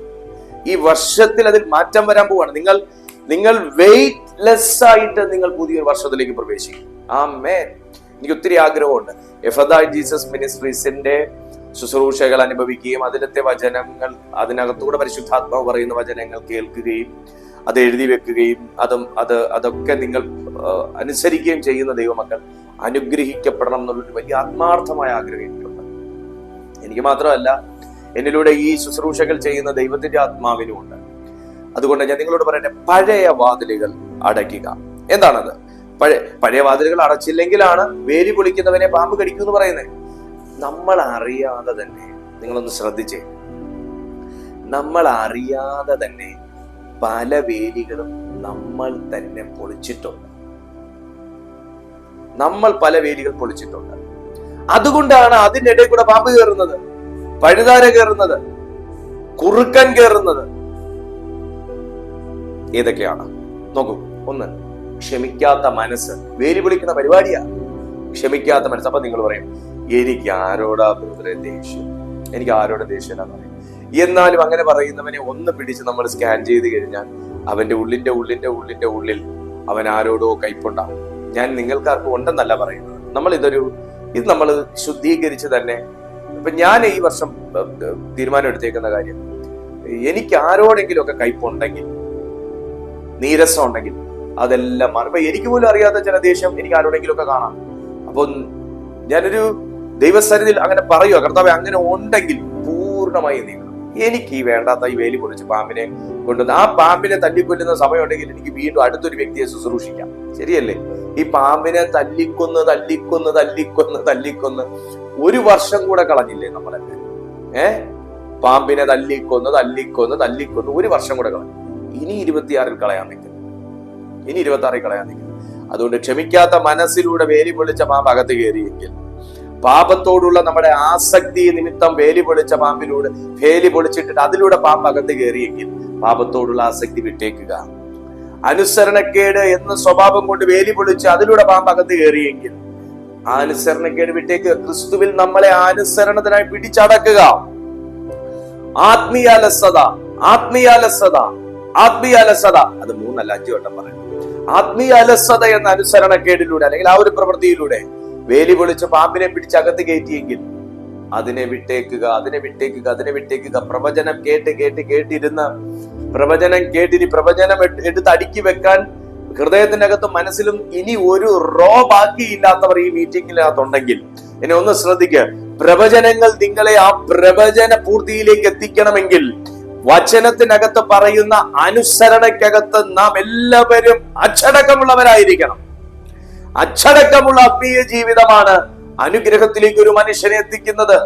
ഈ വർഷത്തിൽ അതിൽ മാറ്റം വരാൻ പോവാണ്. നിങ്ങൾ വെയിറ്റ്ലെസ് ആയിട്ട് നിങ്ങൾ പുതിയൊരു വർഷത്തിലേക്ക് പ്രവേശിക്കും. ആമേൻ. എനിക്ക് ഒത്തിരി ആഗ്രഹമുണ്ട് എഫദാ ജീസസ് മിനിസ്ട്രീസിന്റെ ശുശ്രൂഷകൾ അനുഭവിക്കുകയും അതിലത്തെ വചനങ്ങൾ, അതിനകത്തൂടെ പരിശുദ്ധാത്മാവ് പറയുന്ന വചനങ്ങൾ കേൾക്കുകയും അത് എഴുതി വെക്കുകയും അതൊക്കെ നിങ്ങൾ അനുസരിക്കുകയും ചെയ്യുന്ന ദൈവമക്കൾ അനുഗ്രഹിക്കപ്പെടണം എന്നുള്ളൊരു വലിയ ആത്മാർത്ഥമായ ആഗ്രഹം എനിക്കുണ്ട്. എനിക്ക് മാത്രമല്ല, എന്നിലൂടെ ഈ ശുശ്രൂഷകൾ ചെയ്യുന്ന ദൈവത്തിന്റെ ആത്മാവിനുമുണ്ട്. അതുകൊണ്ട് ഞാൻ നിങ്ങളോട് പറയട്ടെ, പഴയ വാതിലുകൾ അടയ്ക്കുക. എന്താണത്? പഴയ വാതിലുകൾ അടച്ചില്ലെങ്കിലാണ് വേലി പൊളിക്കുന്നവനെ പാമ്പ് കടിക്കൂ എന്ന് പറയുന്നത്. നമ്മൾ അറിയാതെ തന്നെ, നിങ്ങളൊന്ന് ശ്രദ്ധിച്ചേ, നമ്മൾ അറിയാതെ തന്നെ പല വേലികളും നമ്മൾ തന്നെ പൊളിച്ചിട്ടുണ്ട്. നമ്മൾ പല വേലികൾ പൊളിച്ചിട്ടുണ്ട്. അതുകൊണ്ടാണ് അതിനിടയിൽ കൂടെ പാമ്പ് കയറുന്നത്, പഴുതാര കയറുന്നത്, കുറുക്കൻ കയറുന്നത്. ഏതൊക്കെയാണ് നോക്കൂ. ഒന്ന്, ക്ഷമിക്കാത്ത മനസ്സ്. വേലി പൊളിക്കുന്ന പരിപാടിയാ ക്ഷമിക്കാത്ത മനസ്സ്. അപ്പൊ നിങ്ങൾ പറയും, എനിക്ക് ആരോടാ ബ്രദറെ ദേഷ്യം, എനിക്ക് ആരോടെ ദേഷ്യം എന്ന് പറയും. എന്നാലും അങ്ങനെ പറയുന്നവനെ ഒന്ന് പിടിച്ച് നമ്മൾ സ്കാൻ ചെയ്ത് കഴിഞ്ഞാൽ അവന്റെ ഉള്ളിന്റെ ഉള്ളിൽ അവൻ ആരോടോ കയ്പുണ്ടാവും. ഞാൻ നിങ്ങൾക്കാർക്കും ഉണ്ടെന്നല്ല പറയുന്നത്. ഇത് നമ്മൾ ശുദ്ധീകരിച്ച് തന്നെ. ഇപ്പൊ ഞാൻ ഈ വർഷം തീരുമാനം എടുത്തേക്കുന്ന കാര്യം, എനിക്ക് ആരോടെങ്കിലും ഒക്കെ കയ്പുണ്ടെങ്കിൽ, നീരസം ഉണ്ടെങ്കിൽ അതെല്ലാം മാറും. ഇപ്പൊ എനിക്ക് പോലും അറിയാത്ത ചില ദേഷ്യം എനിക്ക് ആരോടെങ്കിലും ഒക്കെ കാണാം. അപ്പൊ ഞാനൊരു ദൈവസന്നിധിയിൽ അങ്ങനെ പറയുക, കർത്താവേ അങ്ങനെ ഉണ്ടെങ്കിൽ പൂർണ്ണമായി നീക്കണം. എനിക്ക് ഈ വേണ്ടാത്ത ഈ വേലി പൊളിച്ച് പാമ്പിനെ കൊണ്ടുവന്ന് ആ പാമ്പിനെ തല്ലിക്കൊല്ലുന്ന സമയമുണ്ടെങ്കിൽ എനിക്ക് വീണ്ടും അടുത്തൊരു വ്യക്തിയെ ശുശ്രൂഷിക്കാം. ശരിയല്ലേ? ഈ പാമ്പിനെ തല്ലിക്കൊന്ന് തല്ലിക്കൊന്ന് തല്ലിക്കൊന്ന് തല്ലിക്കൊന്ന് 1 വർഷം കൂടെ കളഞ്ഞില്ലേ നമ്മളല്ലേ? പാമ്പിനെ തല്ലിക്കൊന്ന് തല്ലിക്കൊന്ന് തല്ലിക്കൊന്ന് 1 വർഷം കൂടെ കളഞ്ഞു. ഇനി 26-ൽ കളയാൻ നിൽക്കുന്നു, ഇനി 26-ൽ കളയാൻ നിൽക്കുന്നു. അതുകൊണ്ട് ക്ഷമിക്കാത്ത മനസ്സിലൂടെ വേലി പൊളിച്ച പാമ്പ് അകത്ത് കയറിയെങ്കിൽ, പാപത്തോടുള്ള നമ്മുടെ ആസക്തി നിമിത്തം വേലി പൊളിച്ച പാമ്പിലൂടെ വേലി പൊളിച്ചിട്ടിട്ട് അതിലൂടെ പാമ്പ് അകത്ത് കയറിയെങ്കിൽ പാപത്തോടുള്ള ആസക്തി വിട്ടേക്കുക. അനുസരണക്കേട് എന്ന സ്വഭാവം കൊണ്ട് വേലി പൊളിച്ച് അതിലൂടെ പാമ്പ് അകത്ത് കയറിയെങ്കിൽ ആ അനുസരണക്കേട് വിട്ടേക്കുക. ക്രിസ്തുവിൽ നമ്മളെ അനുസരണത്തിനായി പിടിച്ചടക്കുക. ആത്മീയാലസത, ആത്മീയാലസത, ആത്മീയാലസത, അത് 3 അല്ല 5 വട്ടം പറയും. ആത്മീയാലസത എന്ന അനുസരണക്കേടിലൂടെ അല്ലെങ്കിൽ ആ ഒരു പ്രവൃത്തിയിലൂടെ വേലി പൊളിച്ച് പാമ്പിനെ പിടിച്ചകത്ത് കയറ്റിയെങ്കിൽ അതിനെ വിട്ടേക്കുക, അതിനെ വിട്ടേക്കുക, അതിനെ വിട്ടേക്കുക. പ്രവചനം കേട്ടിരുന്ന് പ്രവചനം എടുത്ത് അടുക്കി വെക്കാൻ ഹൃദയത്തിനകത്തും മനസ്സിലും ഇനി ഒരു ബാക്കിയില്ലാത്തവർ ഈ മീറ്റിംഗിനകത്തുണ്ടെങ്കിൽ എന്നെ ഒന്ന് ശ്രദ്ധിക്കുക. പ്രവചനങ്ങൾ നിങ്ങളെ ആ പ്രവചന പൂർത്തിയിലേക്ക് എത്തിക്കണമെങ്കിൽ വചനത്തിനകത്ത് പറയുന്ന അനുസരണക്കകത്ത് നാം എല്ലാവരും അച്ചടക്കമുള്ളവരായിരിക്കണം. അച്ചടക്കമുള്ള ആത്മീയ ജീവിതമാണ് അനുഗ്രഹത്തിലേക്ക് ഒരു മനുഷ്യനെ എത്തിക്കുന്നത്.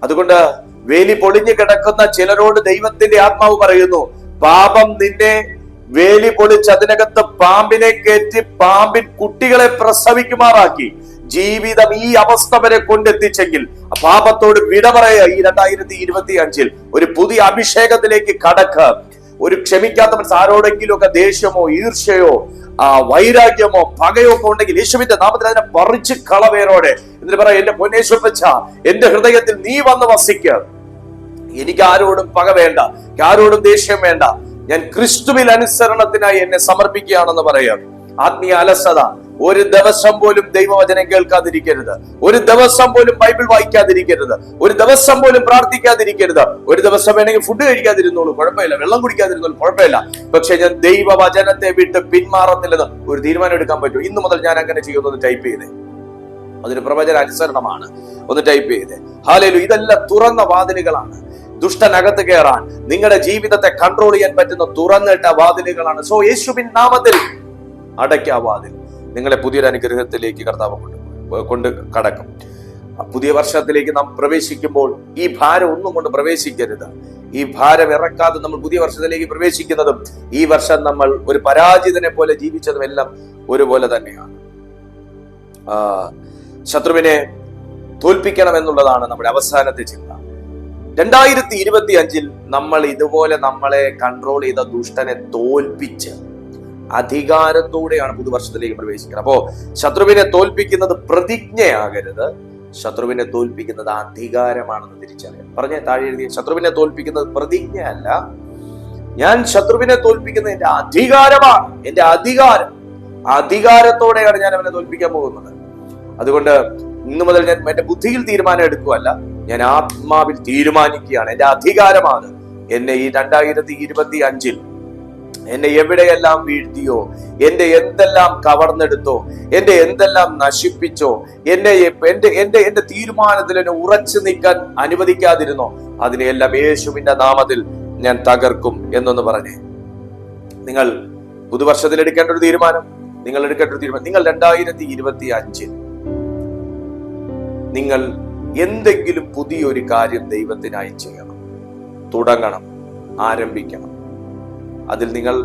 അതുകൊണ്ട് വേലി പൊളിഞ്ഞു കിടക്കുന്ന ചിലരോട് ദൈവത്തിന്റെ ആത്മാവ് പറയുന്നു, പാപം നിന്നെ വേലി പൊളിച്ച് അതിനകത്ത് പാമ്പിനെ കയറ്റി പാമ്പിൻ കുട്ടികളെ പ്രസവിക്കുമാറാക്കി ജീവിതം ഈ അവസ്ഥ വരെ കൊണ്ടെത്തിച്ചെങ്കിൽ പാപത്തോട് വിട പറയുക. ഈ 2025-ൽ ഒരു പുതിയ അഭിഷേകത്തിലേക്ക് കടക്കുക. ഒരു ക്ഷമിക്കാത്ത മനസ്സ്, ആരോടെങ്കിലും ഒക്കെ ദേഷ്യമോ ഈർഷ്യയോ വൈരാഗ്യമോ പകയോ ഒക്കെ ഉണ്ടെങ്കിൽ യേശുവിന്റെ നാമത്തിൽ അതിനെ പറിച്ച് കളവേരോടെ എന്നിട്ട് പറയാം, എന്റെ പൊന്നേശ്വരപ്പച്ച, എന്റെ ഹൃദയത്തിൽ നീ വന്ന് വസിക്കുക. എനിക്ക് ആരോടും പക വേണ്ട, ആരോടും ദേഷ്യം വേണ്ട. ഞാൻ ക്രിസ്തുവിൽ അനുസരണത്തിനായി എന്നെ സമർപ്പിക്കുകയാണെന്ന് പറയാം. ആത്മീയ അലസത, ഒരു ദിവസം പോലും ദൈവവചനം കേൾക്കാതിരിക്കരുത്, ഒരു ദിവസം പോലും ബൈബിൾ വായിക്കാതിരിക്കരുത്, ഒരു ദിവസം പോലും പ്രാർത്ഥിക്കാതിരിക്കരുത്. ഒരു ദിവസം വേണമെങ്കിൽ ഫുഡ് കഴിക്കാതിരുന്നോളൂ, കുഴപ്പമില്ല, വെള്ളം കുടിക്കാതിരുന്നോളൂ, കുഴപ്പമില്ല. പക്ഷെ ഞാൻ ദൈവവചനത്തെ വിട്ട് പിന്മാറത്തില്ലെന്ന് ഒരു തീരുമാനം എടുക്കാൻ പറ്റും. ഇന്നു മുതൽ ഞാൻ അങ്ങനെ ചെയ്യുന്നത് ടൈപ്പ് ചെയ്തേ. അതൊരു പ്രവചന അനുസരണമാണ്. ഒന്ന് ടൈപ്പ് ചെയ്തേ. ഹല്ലേലൂയ. ഇതെല്ലാം തുറന്ന വാതിലുകളാണ്. ദുഷ്ടനകത്ത് കയറാൻ, നിങ്ങളുടെ ജീവിതത്തെ കൺട്രോൾ ചെയ്യാൻ പറ്റുന്ന തുറന്നിട്ട വാതിലുകളാണ്. സോ യേശുവിൻ നാമത്തിൽ അടയ്ക്കാ വാതിൽ. നിങ്ങളെ പുതിയൊരു അനുഗ്രഹത്തിലേക്ക് കർത്താവ് കൊണ്ട് കടക്കും. പുതിയ വർഷത്തിലേക്ക് നാം പ്രവേശിക്കുമ്പോൾ ഈ ഭാരം ഒന്നും കൊണ്ട് പ്രവേശിക്കരുത്. ഈ ഭാരം ഇറക്കാതെ നമ്മൾ പുതിയ വർഷത്തിലേക്ക് പ്രവേശിക്കുന്നതും ഈ വർഷം നമ്മൾ ഒരു പരാജിതനെ പോലെ ജീവിച്ചതും എല്ലാം ഒരുപോലെ തന്നെയാണ്. ശത്രുവിനെ തോൽപ്പിക്കണം എന്നുള്ളതാണ് നമ്മുടെ അവസാനത്തെ ചിന്ത. 2025-ൽ നമ്മൾ ഇതുപോലെ നമ്മളെ കൺട്രോൾ ചെയ്ത ദുഷ്ടനെ തോൽപ്പിച്ച് അധികാരത്തോടെയാണ് പുതുവർഷത്തിലേക്ക് പ്രവേശിക്കുന്നത്. അപ്പോ ശത്രുവിനെ തോൽപ്പിക്കുന്നത് പ്രതിജ്ഞയാകരുത്, ശത്രുവിനെ തോൽപ്പിക്കുന്നത് അധികാരമാണെന്ന് തിരിച്ചറിയാം. പറഞ്ഞേ, താഴെ എഴുതിയ, ശത്രുവിനെ തോൽപ്പിക്കുന്നത് പ്രതിജ്ഞയല്ല, ഞാൻ ശത്രുവിനെ തോൽപ്പിക്കുന്നത് എന്റെ അധികാരമാണ്, എന്റെ അധികാരം. അധികാരത്തോടെയാണ് ഞാൻ അവനെ തോൽപ്പിക്കാൻ പോകുന്നത്. അതുകൊണ്ട് ഇന്നു മുതൽ ഞാൻ എന്റെ ബുദ്ധിയിൽ തീരുമാനം എടുക്കുകയല്ല, ഞാൻ ആത്മാവിൽ തീരുമാനിക്കുകയാണ്. എന്റെ അധികാരമാണ് എന്നെ ഈ 2025-ൽ എന്നെ എവിടെയെല്ലാം വീഴ്ത്തിയോ, എന്റെ എന്തെല്ലാം കവർന്നെടുത്തോ, എന്റെ എന്തെല്ലാം നശിപ്പിച്ചോ, എന്റെ തീരുമാനത്തിൽ എന്നെ ഉറച്ചു നിൽക്കാൻ അനുവദിക്കാതിരുന്നോ, അതിനെയെല്ലാം യേശുവിന്റെ നാമത്തിൽ ഞാൻ തകർക്കും എന്നൊന്ന് പറഞ്ഞേ. നിങ്ങൾ പുതുവർഷത്തിൽ എടുക്കേണ്ട ഒരു തീരുമാനം, നിങ്ങൾ 2025-ൽ നിങ്ങൾ എന്തെങ്കിലും പുതിയൊരു കാര്യം ദൈവത്തിനായി ചെയ്യണം, തുടങ്ങണം, ആരംഭിക്കണം. അതിൽ നിങ്ങൾ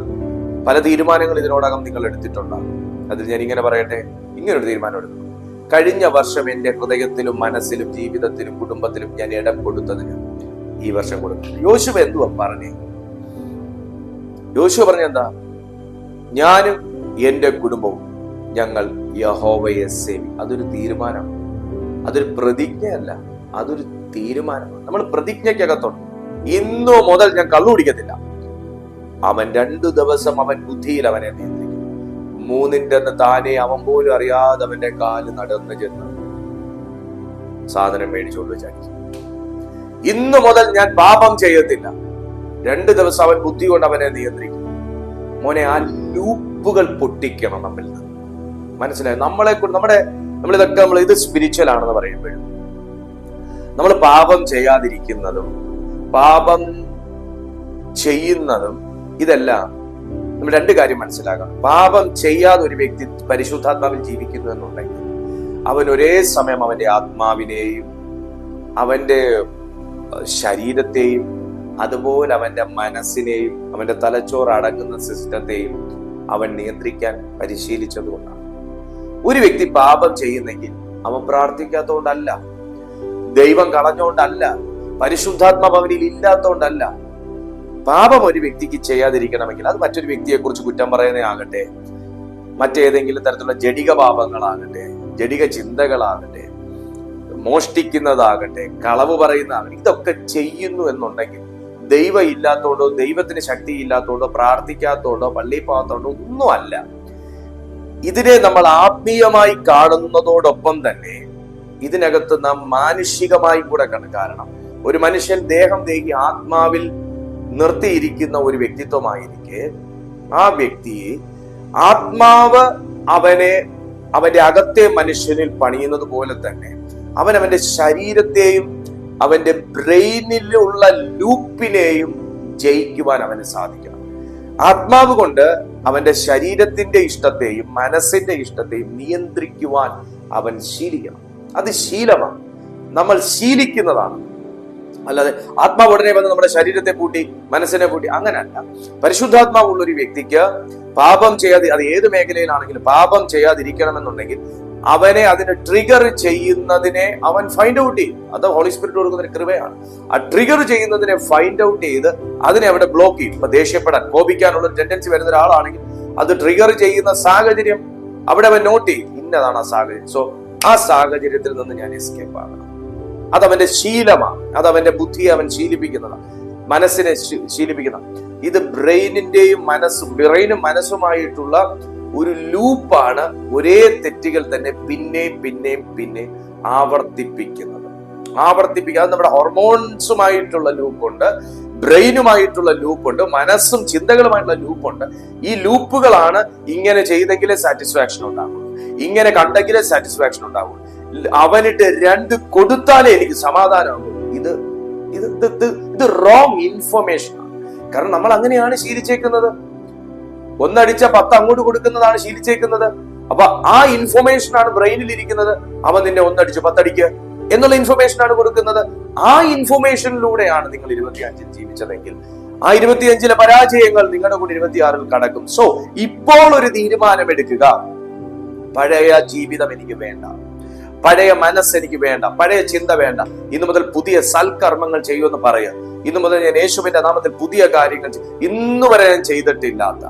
പല തീരുമാനങ്ങൾ ഇതിനോടകം നിങ്ങൾ എടുത്തിട്ടുണ്ടാകും. അതിൽ ഞാൻ ഇങ്ങനെ പറയട്ടെ, ഇങ്ങനൊരു തീരുമാനം എടുക്കണം. കഴിഞ്ഞ വർഷം എന്റെ ഹൃദയത്തിലും മനസ്സിലും ജീവിതത്തിലും കുടുംബത്തിലും ഞാൻ ഇടം കൊടുത്തതിന് ഈ വർഷം കൊടുക്കണം. യോശുവ എന്തുവാ പറഞ്ഞേ? യോശുവ പറഞ്ഞെന്താ? ഞാനും എന്റെ കുടുംബവും ഞങ്ങൾ യഹോവയെ സേവിക്കും. അതൊരു തീരുമാനം, അതൊരു പ്രതിജ്ഞയല്ല, അതൊരു തീരുമാനമാണ്. നമ്മൾ പ്രതിജ്ഞയ്ക്കകത്തുണ്ട്. ഇന്നു മുതൽ ഞാൻ കള്ളു കുടിക്കത്തില്ല. അവൻ 2 ദിവസം അവൻ ബുദ്ധിയിൽ അവനെ നിയന്ത്രിക്കും. 3ന്റെ അന്ന് താനെ അവൻ പോലും അറിയാതെ അവന്റെ കാല് നടന്നു ചെന്ന് സാധനം മേടിച്ചുകൊണ്ട് വെച്ചായിരിക്കും. ഇന്നു മുതൽ ഞാൻ പാപം ചെയ്യത്തില്ല. 2 ദിവസം അവൻ ബുദ്ധി കൊണ്ട് അവനെ നിയന്ത്രിക്കും. മോനെ, ആ ലൂപ്പുകൾ പൊട്ടിക്കണം നമ്മിൽ നിന്ന്. മനസ്സിലായി? നമ്മളിതൊക്കെ ഇത് സ്പിരിച്വൽ ആണെന്ന് പറയുമ്പോഴും നമ്മൾ പാപം ചെയ്യാതിരിക്കുന്നതും പാപം ചെയ്യുന്നതും ഇതെല്ലാം നമ്മൾ രണ്ട് കാര്യം മനസ്സിലാക്കണം. പാപം ചെയ്യാതെ ഒരു വ്യക്തി പരിശുദ്ധാത്മാവിൽ ജീവിക്കുന്നു എന്നുണ്ടെങ്കിൽ അവൻ ഒരേ സമയം അവന്റെ ആത്മാവിനെയും അവന്റെ ശരീരത്തെയും അതുപോലെ അവന്റെ മനസ്സിനെയും അവന്റെ തലച്ചോറ് അടങ്ങുന്ന സിസ്റ്റത്തെയും അവൻ നിയന്ത്രിക്കാൻ പരിശീലിച്ചതുകൊണ്ടാണ്. ഒരു വ്യക്തി പാപം ചെയ്യുന്നെങ്കിൽ അവൻ പ്രാർത്ഥിക്കാത്തതുകൊണ്ടല്ല, ദൈവം കളഞ്ഞുകൊണ്ടല്ല, പരിശുദ്ധാത്മാവ് അവനിൽ ഇല്ലാത്തതുകൊണ്ടല്ല. പാപം ഒരു വ്യക്തിക്ക് ചെയ്യാതിരിക്കണമെങ്കിൽ അത് മറ്റൊരു വ്യക്തിയെ കുറിച്ച് കുറ്റം പറയുന്നേ ആകട്ടെ, മറ്റേതെങ്കിലും തരത്തിലുള്ള ജഡിക പാപങ്ങളാകട്ടെ, ജഡിക ചിന്തകളാകട്ടെ, മോഷ്ടിക്കുന്നതാകട്ടെ, കളവ് പറയുന്നതാകട്ടെ, ഇതൊക്കെ ചെയ്യുന്നു എന്നുണ്ടെങ്കിൽ ദൈവം ഇല്ലാത്തോണ്ടോ ദൈവത്തിന് ശക്തി ഇല്ലാത്തോണ്ടോ പ്രാർത്ഥിക്കാത്തോണ്ടോ പള്ളി പോകാത്തോണ്ടോ ഒന്നും അല്ല. ഇതിനെ നമ്മൾ ആത്മീയമായി കാണുന്നതോടൊപ്പം തന്നെ ഇതിനകത്ത് നാം മാനുഷികമായി കൂടെ കാണും. കാരണം ഒരു മനുഷ്യൻ ദേഹം ദേഹി ആത്മാവിൽ നിർത്തിയിരിക്കുന്ന ഒരു വ്യക്തിത്വമായിരിക്കെ ആ വ്യക്തിയെ ആത്മാവ് അവന്റെ അകത്തെ മനുഷ്യനിൽ പണിയുന്നത് പോലെ തന്നെ അവന്റെ ശരീരത്തെയും അവന്റെ ബ്രെയിനിലുള്ള ലൂപ്പിനെയും ജയിക്കുവാൻ അവന് സാധിക്കണം. ആത്മാവ് കൊണ്ട് അവന്റെ ശരീരത്തിന്റെ ഇഷ്ടത്തെയും മനസ്സിന്റെ ഇഷ്ടത്തെയും നിയന്ത്രിക്കുവാൻ അവൻ ശീലിക്കണം. അത് ശീലമാണ്, നമ്മൾ ശീലിക്കുന്നതാണ്. അല്ലാതെ ആത്മാവ് ഉടനെ വന്ന് നമ്മുടെ ശരീരത്തെ പൂട്ടി മനസ്സിനെ പൂട്ടി അങ്ങനല്ല. പരിശുദ്ധാത്മാവുള്ള ഒരു വ്യക്തിക്ക് പാപം ചെയ്യാതെ, അത് ഏത് മേഖലയിലാണെങ്കിലും പാപം ചെയ്യാതിരിക്കണമെന്നുണ്ടെങ്കിൽ അവനെ അതിന് ട്രിഗർ ചെയ്യുന്നതിനെ അവൻ ഫൈൻഡ് ഔട്ട് ചെയ്യും. അത് ഹോളി സ്പിരിറ്റ് കൊടുക്കുന്ന ഒരു കൃപയാണ്. ആ ട്രിഗർ ചെയ്യുന്നതിനെ ഫൈൻഡ് ഔട്ട് ചെയ്ത് അതിനെ അവിടെ ബ്ലോക്ക് ചെയ്യും. ഇപ്പൊ ദേഷ്യപ്പെടാൻ, കോപിക്കാനുള്ള ഒരു ടെൻഡൻസി വരുന്ന ഒരാളാണെങ്കിൽ അത് ട്രിഗർ ചെയ്യുന്ന സാഹചര്യം അവിടെ അവൻ നോട്ട് ചെയ്യും. ഇന്നതാണ് ആ സാഹചര്യം. സോ ആ സാഹചര്യത്തിൽ നിന്ന് ഞാൻ എസ്കേപ്പ് ആകണം. അതവന്റെ ശീലമാണ്, അതവന്റെ ബുദ്ധിയെ അവൻ ശീലിപ്പിക്കുന്നതാണ്, മനസ്സിനെ ശീലിപ്പിക്കുന്നതാണ്. ഇത് ബ്രെയിനും മനസ്സുമായിട്ടുള്ള ഒരു ലൂപ്പാണ്. ഒരേ തെറ്റുകൾ തന്നെ പിന്നെയും ആവർത്തിപ്പിക്കുന്നത്. അത് നമ്മുടെ ഹോർമോൺസുമായിട്ടുള്ള ലൂപ്പുണ്ട്, ബ്രെയിനുമായിട്ടുള്ള ലൂപ്പുണ്ട്, മനസ്സും ചിന്തകളുമായിട്ടുള്ള ലൂപ്പുണ്ട്. ഈ ലൂപ്പുകളാണ് ഇങ്ങനെ ചെയ്തെങ്കിലേ സാറ്റിസ്ഫാക്ഷൻ ഉണ്ടാകുള്ളൂ, ഇങ്ങനെ കണ്ടെങ്കിലേ സാറ്റിസ്ഫാക്ഷൻ ഉണ്ടാകുള്ളൂ, അവനിട്ട് രണ്ട് കൊടുത്താലേ എനിക്ക് സമാധാനമാകുള്ളൂ. ഇത് റോങ് ഇൻഫർമേഷൻ ആണ്. കാരണം നമ്മൾ അങ്ങനെയാണ് ശീലിച്ചേക്കുന്നത്. ഒന്നടിച്ച 10 അങ്ങോട്ട് കൊടുക്കുന്നതാണ് ശീലിച്ചേക്കുന്നത്. അപ്പൊ ആ ഇൻഫർമേഷൻ ആണ് ബ്രെയിനിൽ ഇരിക്കുന്നത്. അവൻ നിന്നെ 1 അടിച്ച് 10 അടിക്ക് എന്നുള്ള ഇൻഫർമേഷൻ ആണ് കൊടുക്കുന്നത്. ആ ഇൻഫർമേഷനിലൂടെയാണ് നിങ്ങൾ 25 ജീവിച്ചതെങ്കിൽ ആ 25 പരാജയങ്ങൾ നിങ്ങളുടെ കൂടെ 26 കടക്കും. സോ ഇപ്പോൾ ഒരു തീരുമാനം എടുക്കുക. പഴയ ജീവിതം എനിക്ക് വേണ്ട, പഴയ മനസ്സ് എനിക്ക് വേണ്ട, പഴയ ചിന്ത വേണ്ട. ഇന്നു മുതൽ പുതിയ സൽക്കർമ്മങ്ങൾ ചെയ്യുമെന്ന് പറയുക. ഇന്നു മുതൽ ഞാൻ യേശുവിന്റെ നാമത്തിൽ പുതിയ കാര്യങ്ങൾ ഇന്നു വരെ ഞാൻ ചെയ്തിട്ടില്ലാത്ത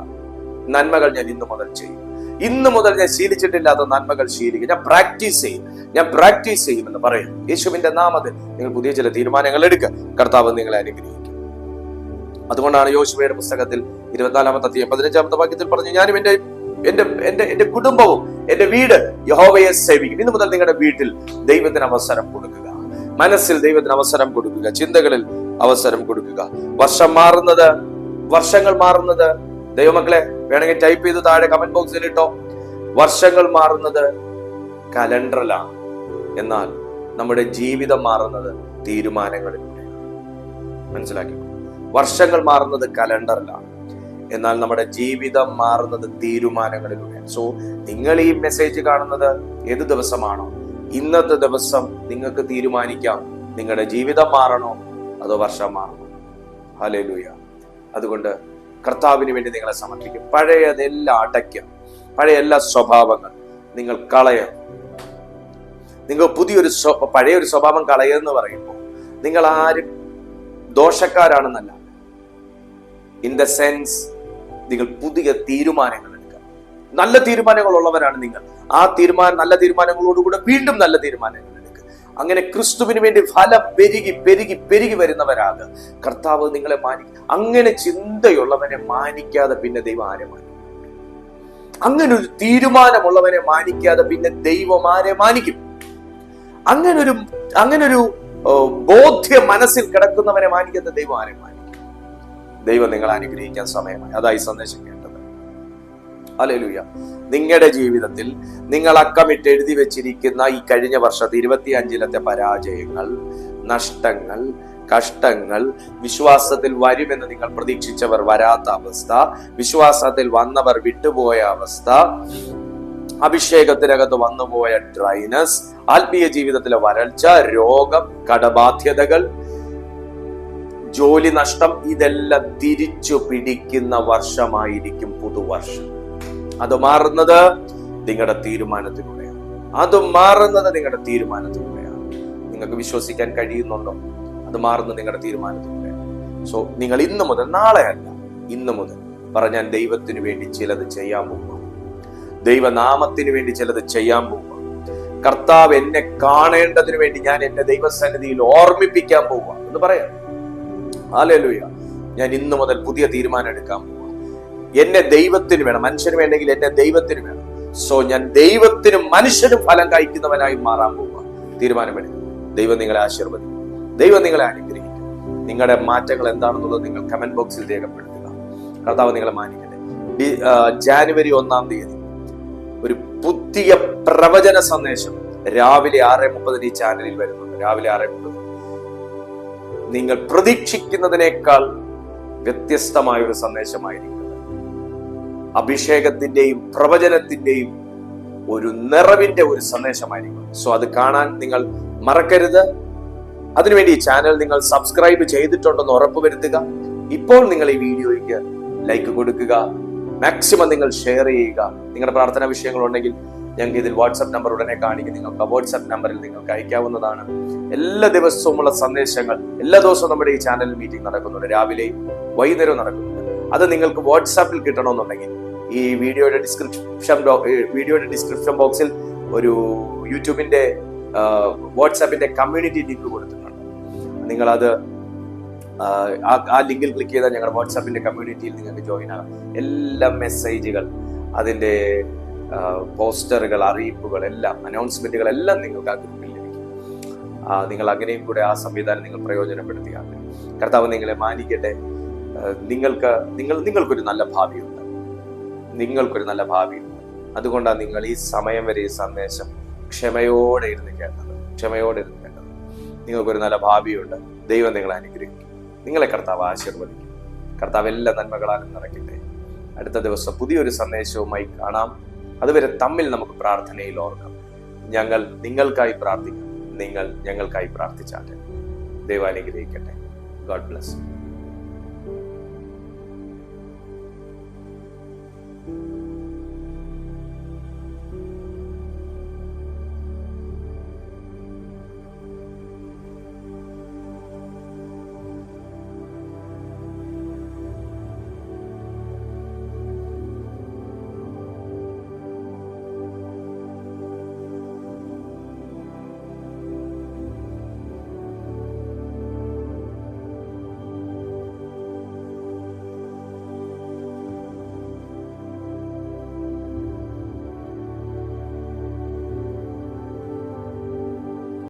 നന്മകൾ ഞാൻ ഇന്നു മുതൽ ചെയ്യും. ഇന്നു മുതൽ ഞാൻ ശീലിച്ചിട്ടില്ലാത്ത നന്മകൾ ശീലിക്കും. ഞാൻ പ്രാക്ടീസ് ചെയ്യുമെന്ന് പറയും. യേശുവിന്റെ നാമത്തിൽ നിങ്ങൾ പുതിയ ചില തീരുമാനങ്ങൾ എടുക്കുക. കർത്താവ് നിങ്ങളെ അനുഗ്രഹിക്കും. അതുകൊണ്ടാണ് യോശുവയുടെ പുസ്തകത്തിൽ 24-ാമത്തെ അധ്യായം 15-ാമത്തെ വാക്യത്തിൽ പറഞ്ഞു, ഞാനും എന്റെ കുടുംബവും എന്റെ വീട് യഹോവയെ സേവിക്കും. ഇന്നു മുതൽ നിങ്ങളുടെ വീട്ടിൽ ദൈവത്തിന് അവസരം കൊടുക്കുക, മനസ്സിൽ ദൈവത്തിന് അവസരം കൊടുക്കുക, ചിന്തകളിൽ അവസരം കൊടുക്കുക. വർഷങ്ങൾ മാറുന്നത് ദൈവമക്കളെ വേണമെങ്കിൽ ടൈപ്പ് ചെയ്ത് താഴെ കമന്റ് ബോക്സിൽ ഇട്ടോ. വർഷങ്ങൾ മാറുന്നത് കലണ്ടറിലാണ്, എന്നാൽ നമ്മുടെ ജീവിതം മാറുന്നത് തീരുമാനങ്ങളിലൂടെ. മനസ്സിലാക്കി? വർഷങ്ങൾ മാറുന്നത് കലണ്ടറിലാണ്, എന്നാൽ നമ്മുടെ ജീവിതം മാറുന്നത് തീരുമാനങ്ങളിലൂടെ. സോ നിങ്ങൾ ഈ മെസ്സേജ് കാണുന്നത് ഏത് ദിവസമാണോ, ഇന്നത്തെ ദിവസം നിങ്ങൾക്ക് തീരുമാനിക്കാം നിങ്ങളുടെ ജീവിതം മാറണോ അതോ വർഷം മാറണോ. ഹല്ലേലൂയ. അതുകൊണ്ട് കർത്താവിന് വേണ്ടി നിങ്ങളെ സമർപ്പിക്കും. പഴയതെല്ലാം അടയ്ക്കാം, പഴയ എല്ലാ സ്വഭാവങ്ങൾ നിങ്ങൾ കളയാം. നിങ്ങൾ പഴയൊരു സ്വഭാവം കളയെന്ന് പറയുമ്പോൾ നിങ്ങൾ ആരും ദോഷക്കാരാണെന്നല്ല, ഇൻ ദ സെൻസ് നിങ്ങൾ പുതിയ തീരുമാനങ്ങൾ എടുക്കുക. നല്ല തീരുമാനങ്ങൾ ഉള്ളവരാണ് നിങ്ങൾ. ആ നല്ല തീരുമാനങ്ങളോടുകൂടെ വീണ്ടും നല്ല തീരുമാനങ്ങൾ എടുക്കുക. അങ്ങനെ ക്രിസ്തുവിന് വേണ്ടി ഫലം പെരുകി വരുന്നവരാകുക. കർത്താവ് നിങ്ങളെ മാനിക്കും. അങ്ങനെ ചിന്തയുള്ളവനെ മാനിക്കാതെ പിന്നെ ദൈവം ആരെ മാനിക്കും? അങ്ങനെ ഒരു തീരുമാനമുള്ളവനെ മാനിക്കാതെ പിന്നെ ദൈവം ആരെ മാനിക്കും? അങ്ങനൊരു ബോധ്യ മനസ്സിൽ കിടക്കുന്നവനെ മാനിക്കാതെ ദൈവം ആരെ മാനിക്കും? ദൈവം നിങ്ങളെ അനുഗ്രഹിക്കാൻ സമയമായി. അതായി സന്ദേശം കേട്ടത്. ഹല്ലേലൂയ. നിങ്ങളുടെ ജീവിതത്തിൽ നിങ്ങൾ അക്കമിട്ട് എഴുതി വെച്ചിരിക്കുന്ന ഈ കഴിഞ്ഞ വർഷത്തെ 25-ലത്തെ പരാജയങ്ങൾ, നഷ്ടങ്ങൾ, കഷ്ടങ്ങൾ വിശ്വാസത്തിൽ വരുമെന്ന് നിങ്ങൾ പ്രതീക്ഷിച്ചവർ വരാത്ത അവസ്ഥ, വിശ്വാസത്തിൽ വന്നവർ വിട്ടുപോയ അവസ്ഥ, അഭിഷേകത്തിനകത്ത് വന്നുപോയ ഡ്രൈനസ്, ആത്മീയ ജീവിതത്തിലെ വരൾച്ച, രോഗം, കടബാധ്യതകൾ, ജോലി നഷ്ടം, ഇതെല്ലാം തിരിച്ചു പിടിക്കുന്ന വർഷമായിരിക്കും പുതുവർഷം. അത് മാറുന്നത് നിങ്ങളുടെ തീരുമാനത്തിലൂടെയാണ്. അത് മാറുന്നത് നിങ്ങളുടെ തീരുമാനത്തിലൂടെയാണ്. നിങ്ങൾക്ക് വിശ്വസിക്കാൻ കഴിയുന്നുണ്ടോ? അത് മാറുന്നത് നിങ്ങളുടെ തീരുമാനത്തിലൂടെയാണ്. സോ നിങ്ങൾ ഇന്ന് മുതൽ, നാളെ അല്ല, ഇന്ന് മുതൽ ഞാൻ ദൈവത്തിന് വേണ്ടി ചിലത് ചെയ്യാൻ പോവുക, ദൈവനാമത്തിന് വേണ്ടി ചിലത് ചെയ്യാൻ പോവുക, കർത്താവ് എന്നെ കാണേണ്ടതിന് വേണ്ടി ഞാൻ എന്റെ ദൈവസന്നിധിയിൽ ഓർമ്മിപ്പിക്കാൻ പോവുക എന്ന് പറയാം. ഹല്ലേലൂയ. ഞാൻ ഇന്ന് മുതൽ പുതിയ തീരുമാനം എടുക്കാൻ പോവുക. എന്നെ ദൈവത്തിന് വേണം, മനുഷ്യന് വേണ്ടെങ്കിൽ എന്നെ ദൈവത്തിന് വേണം. സോ ഞാൻ ദൈവത്തിനും മനുഷ്യനും ഫലം കഴിക്കുന്നവനായി മാറാൻ പോവുക. തീരുമാനമെടുക്കും. ദൈവം നിങ്ങളെ ആശീർവദിക്കും, ദൈവം നിങ്ങളെ അനുഗ്രഹിക്കും. നിങ്ങളുടെ മാറ്റങ്ങൾ എന്താണെന്നുള്ളത് നിങ്ങൾ കമന്റ് ബോക്സിൽ രേഖപ്പെടുത്തുക. കർത്താവ് നിങ്ങളെ മാനിക്കട്ടെ. ജാനുവരി 1-ാം തീയതി ഒരു പുതിയ പ്രവചന സന്ദേശം രാവിലെ 6:30 ഈ ചാനലിൽ വരുന്നുണ്ട്. രാവിലെ 6:30 നിങ്ങൾ പ്രതീക്ഷിക്കുന്നതിനേക്കാൾ വ്യത്യസ്തമായ ഒരു സന്ദേശമായിരിക്കും. അഭിഷേകത്തിന്റെയും പ്രവചനത്തിന്റെയും ഒരു നിറവിന്റെ ഒരു സന്ദേശമായിരിക്കും. സോ അത് കാണാൻ നിങ്ങൾ മറക്കരുത്. അതിനുവേണ്ടി ഈ ചാനൽ നിങ്ങൾ സബ്സ്ക്രൈബ് ചെയ്തിട്ടുണ്ടെന്ന് ഉറപ്പുവരുത്തുക. ഇപ്പോൾ നിങ്ങൾ ഈ വീഡിയോയ്ക്ക് ലൈക്ക് കൊടുക്കുക, മാക്സിമം നിങ്ങൾ ഷെയർ ചെയ്യുക. നിങ്ങളുടെ പ്രാർത്ഥനാ വിഷയങ്ങളുണ്ടെങ്കിൽ ഞങ്ങൾക്ക് ഇതിൽ വാട്സ്ആപ്പ് നമ്പർ ഉടനെ കാണിക്കും. നിങ്ങൾക്ക് വാട്സ്ആപ്പ് നമ്പറിൽ നിങ്ങൾക്ക് അയക്കാവുന്നതാണ്. എല്ലാ ദിവസവുമുള്ള സന്ദേശങ്ങൾ, എല്ലാ ദിവസവും നമ്മുടെ ഈ ചാനൽ മീറ്റിംഗ് നടക്കുന്നുണ്ട്. രാവിലെയും വൈകുന്നേരവും നടക്കുന്നുണ്ട്. അത് നിങ്ങൾക്ക് വാട്സാപ്പിൽ കിട്ടണമെന്നുണ്ടെങ്കിൽ ഈ വീഡിയോയുടെ ഡിസ്ക്രിപ്ഷൻ ബോക്സിൽ ഒരു യൂട്യൂബിന്റെ വാട്സാപ്പിന്റെ കമ്മ്യൂണിറ്റി ലിങ്ക് കൊടുത്തിട്ടുണ്ട്. നിങ്ങളത് ആ ലിങ്കിൽ ക്ലിക്ക് ചെയ്താൽ ഞങ്ങളുടെ വാട്സാപ്പിന്റെ കമ്മ്യൂണിറ്റിയിൽ നിങ്ങൾക്ക് ജോയിൻ ആകാം. എല്ലാ മെസ്സേജുകൾ, അതിന്റെ പോസ്റ്ററുകൾ, അറിയിപ്പുകൾ, എല്ലാം അനൗൺസ്മെന്റുകൾ എല്ലാം നിങ്ങൾക്ക് ആ ഗ്രൂപ്പിൽ ലഭിക്കും. നിങ്ങൾ അങ്ങനെയും കൂടെ ആ സംവിധാനം നിങ്ങൾ പ്രയോജനപ്പെടുത്തുകയാണ്. കർത്താവ് നിങ്ങളെ മാനിക്കട്ടെ. നിങ്ങൾക്കൊരു നല്ല ഭാവിയുണ്ട്, നിങ്ങൾക്കൊരു നല്ല ഭാവിയുണ്ട്. അതുകൊണ്ടാണ് നിങ്ങൾ ഈ സമയം വരെ ഈ സന്ദേശം ക്ഷമയോടെ ഇരുന്ന് കേട്ടത്. നിങ്ങൾക്കൊരു നല്ല ഭാവിയുണ്ട്. ദൈവം നിങ്ങളെ അനുഗ്രഹിക്കും. നിങ്ങളെ കർത്താവ് ആശീർവദിക്കും. കർത്താവ് എല്ലാ നന്മകളാലും നിറയ്ക്കട്ടെ. അടുത്ത ദിവസം പുതിയൊരു സന്ദേശവുമായി കാണാം. അതുവരെ തമ്മിൽ നമുക്ക് പ്രാർത്ഥനയിൽ ഓർക്കാം. ഞങ്ങൾ നിങ്ങൾക്കായി പ്രാർത്ഥിക്കാം, നിങ്ങൾ ഞങ്ങൾക്കായി പ്രാർത്ഥിച്ചാട്ടെ. ദൈവം അനുഗ്രഹിക്കട്ടെ. God bless.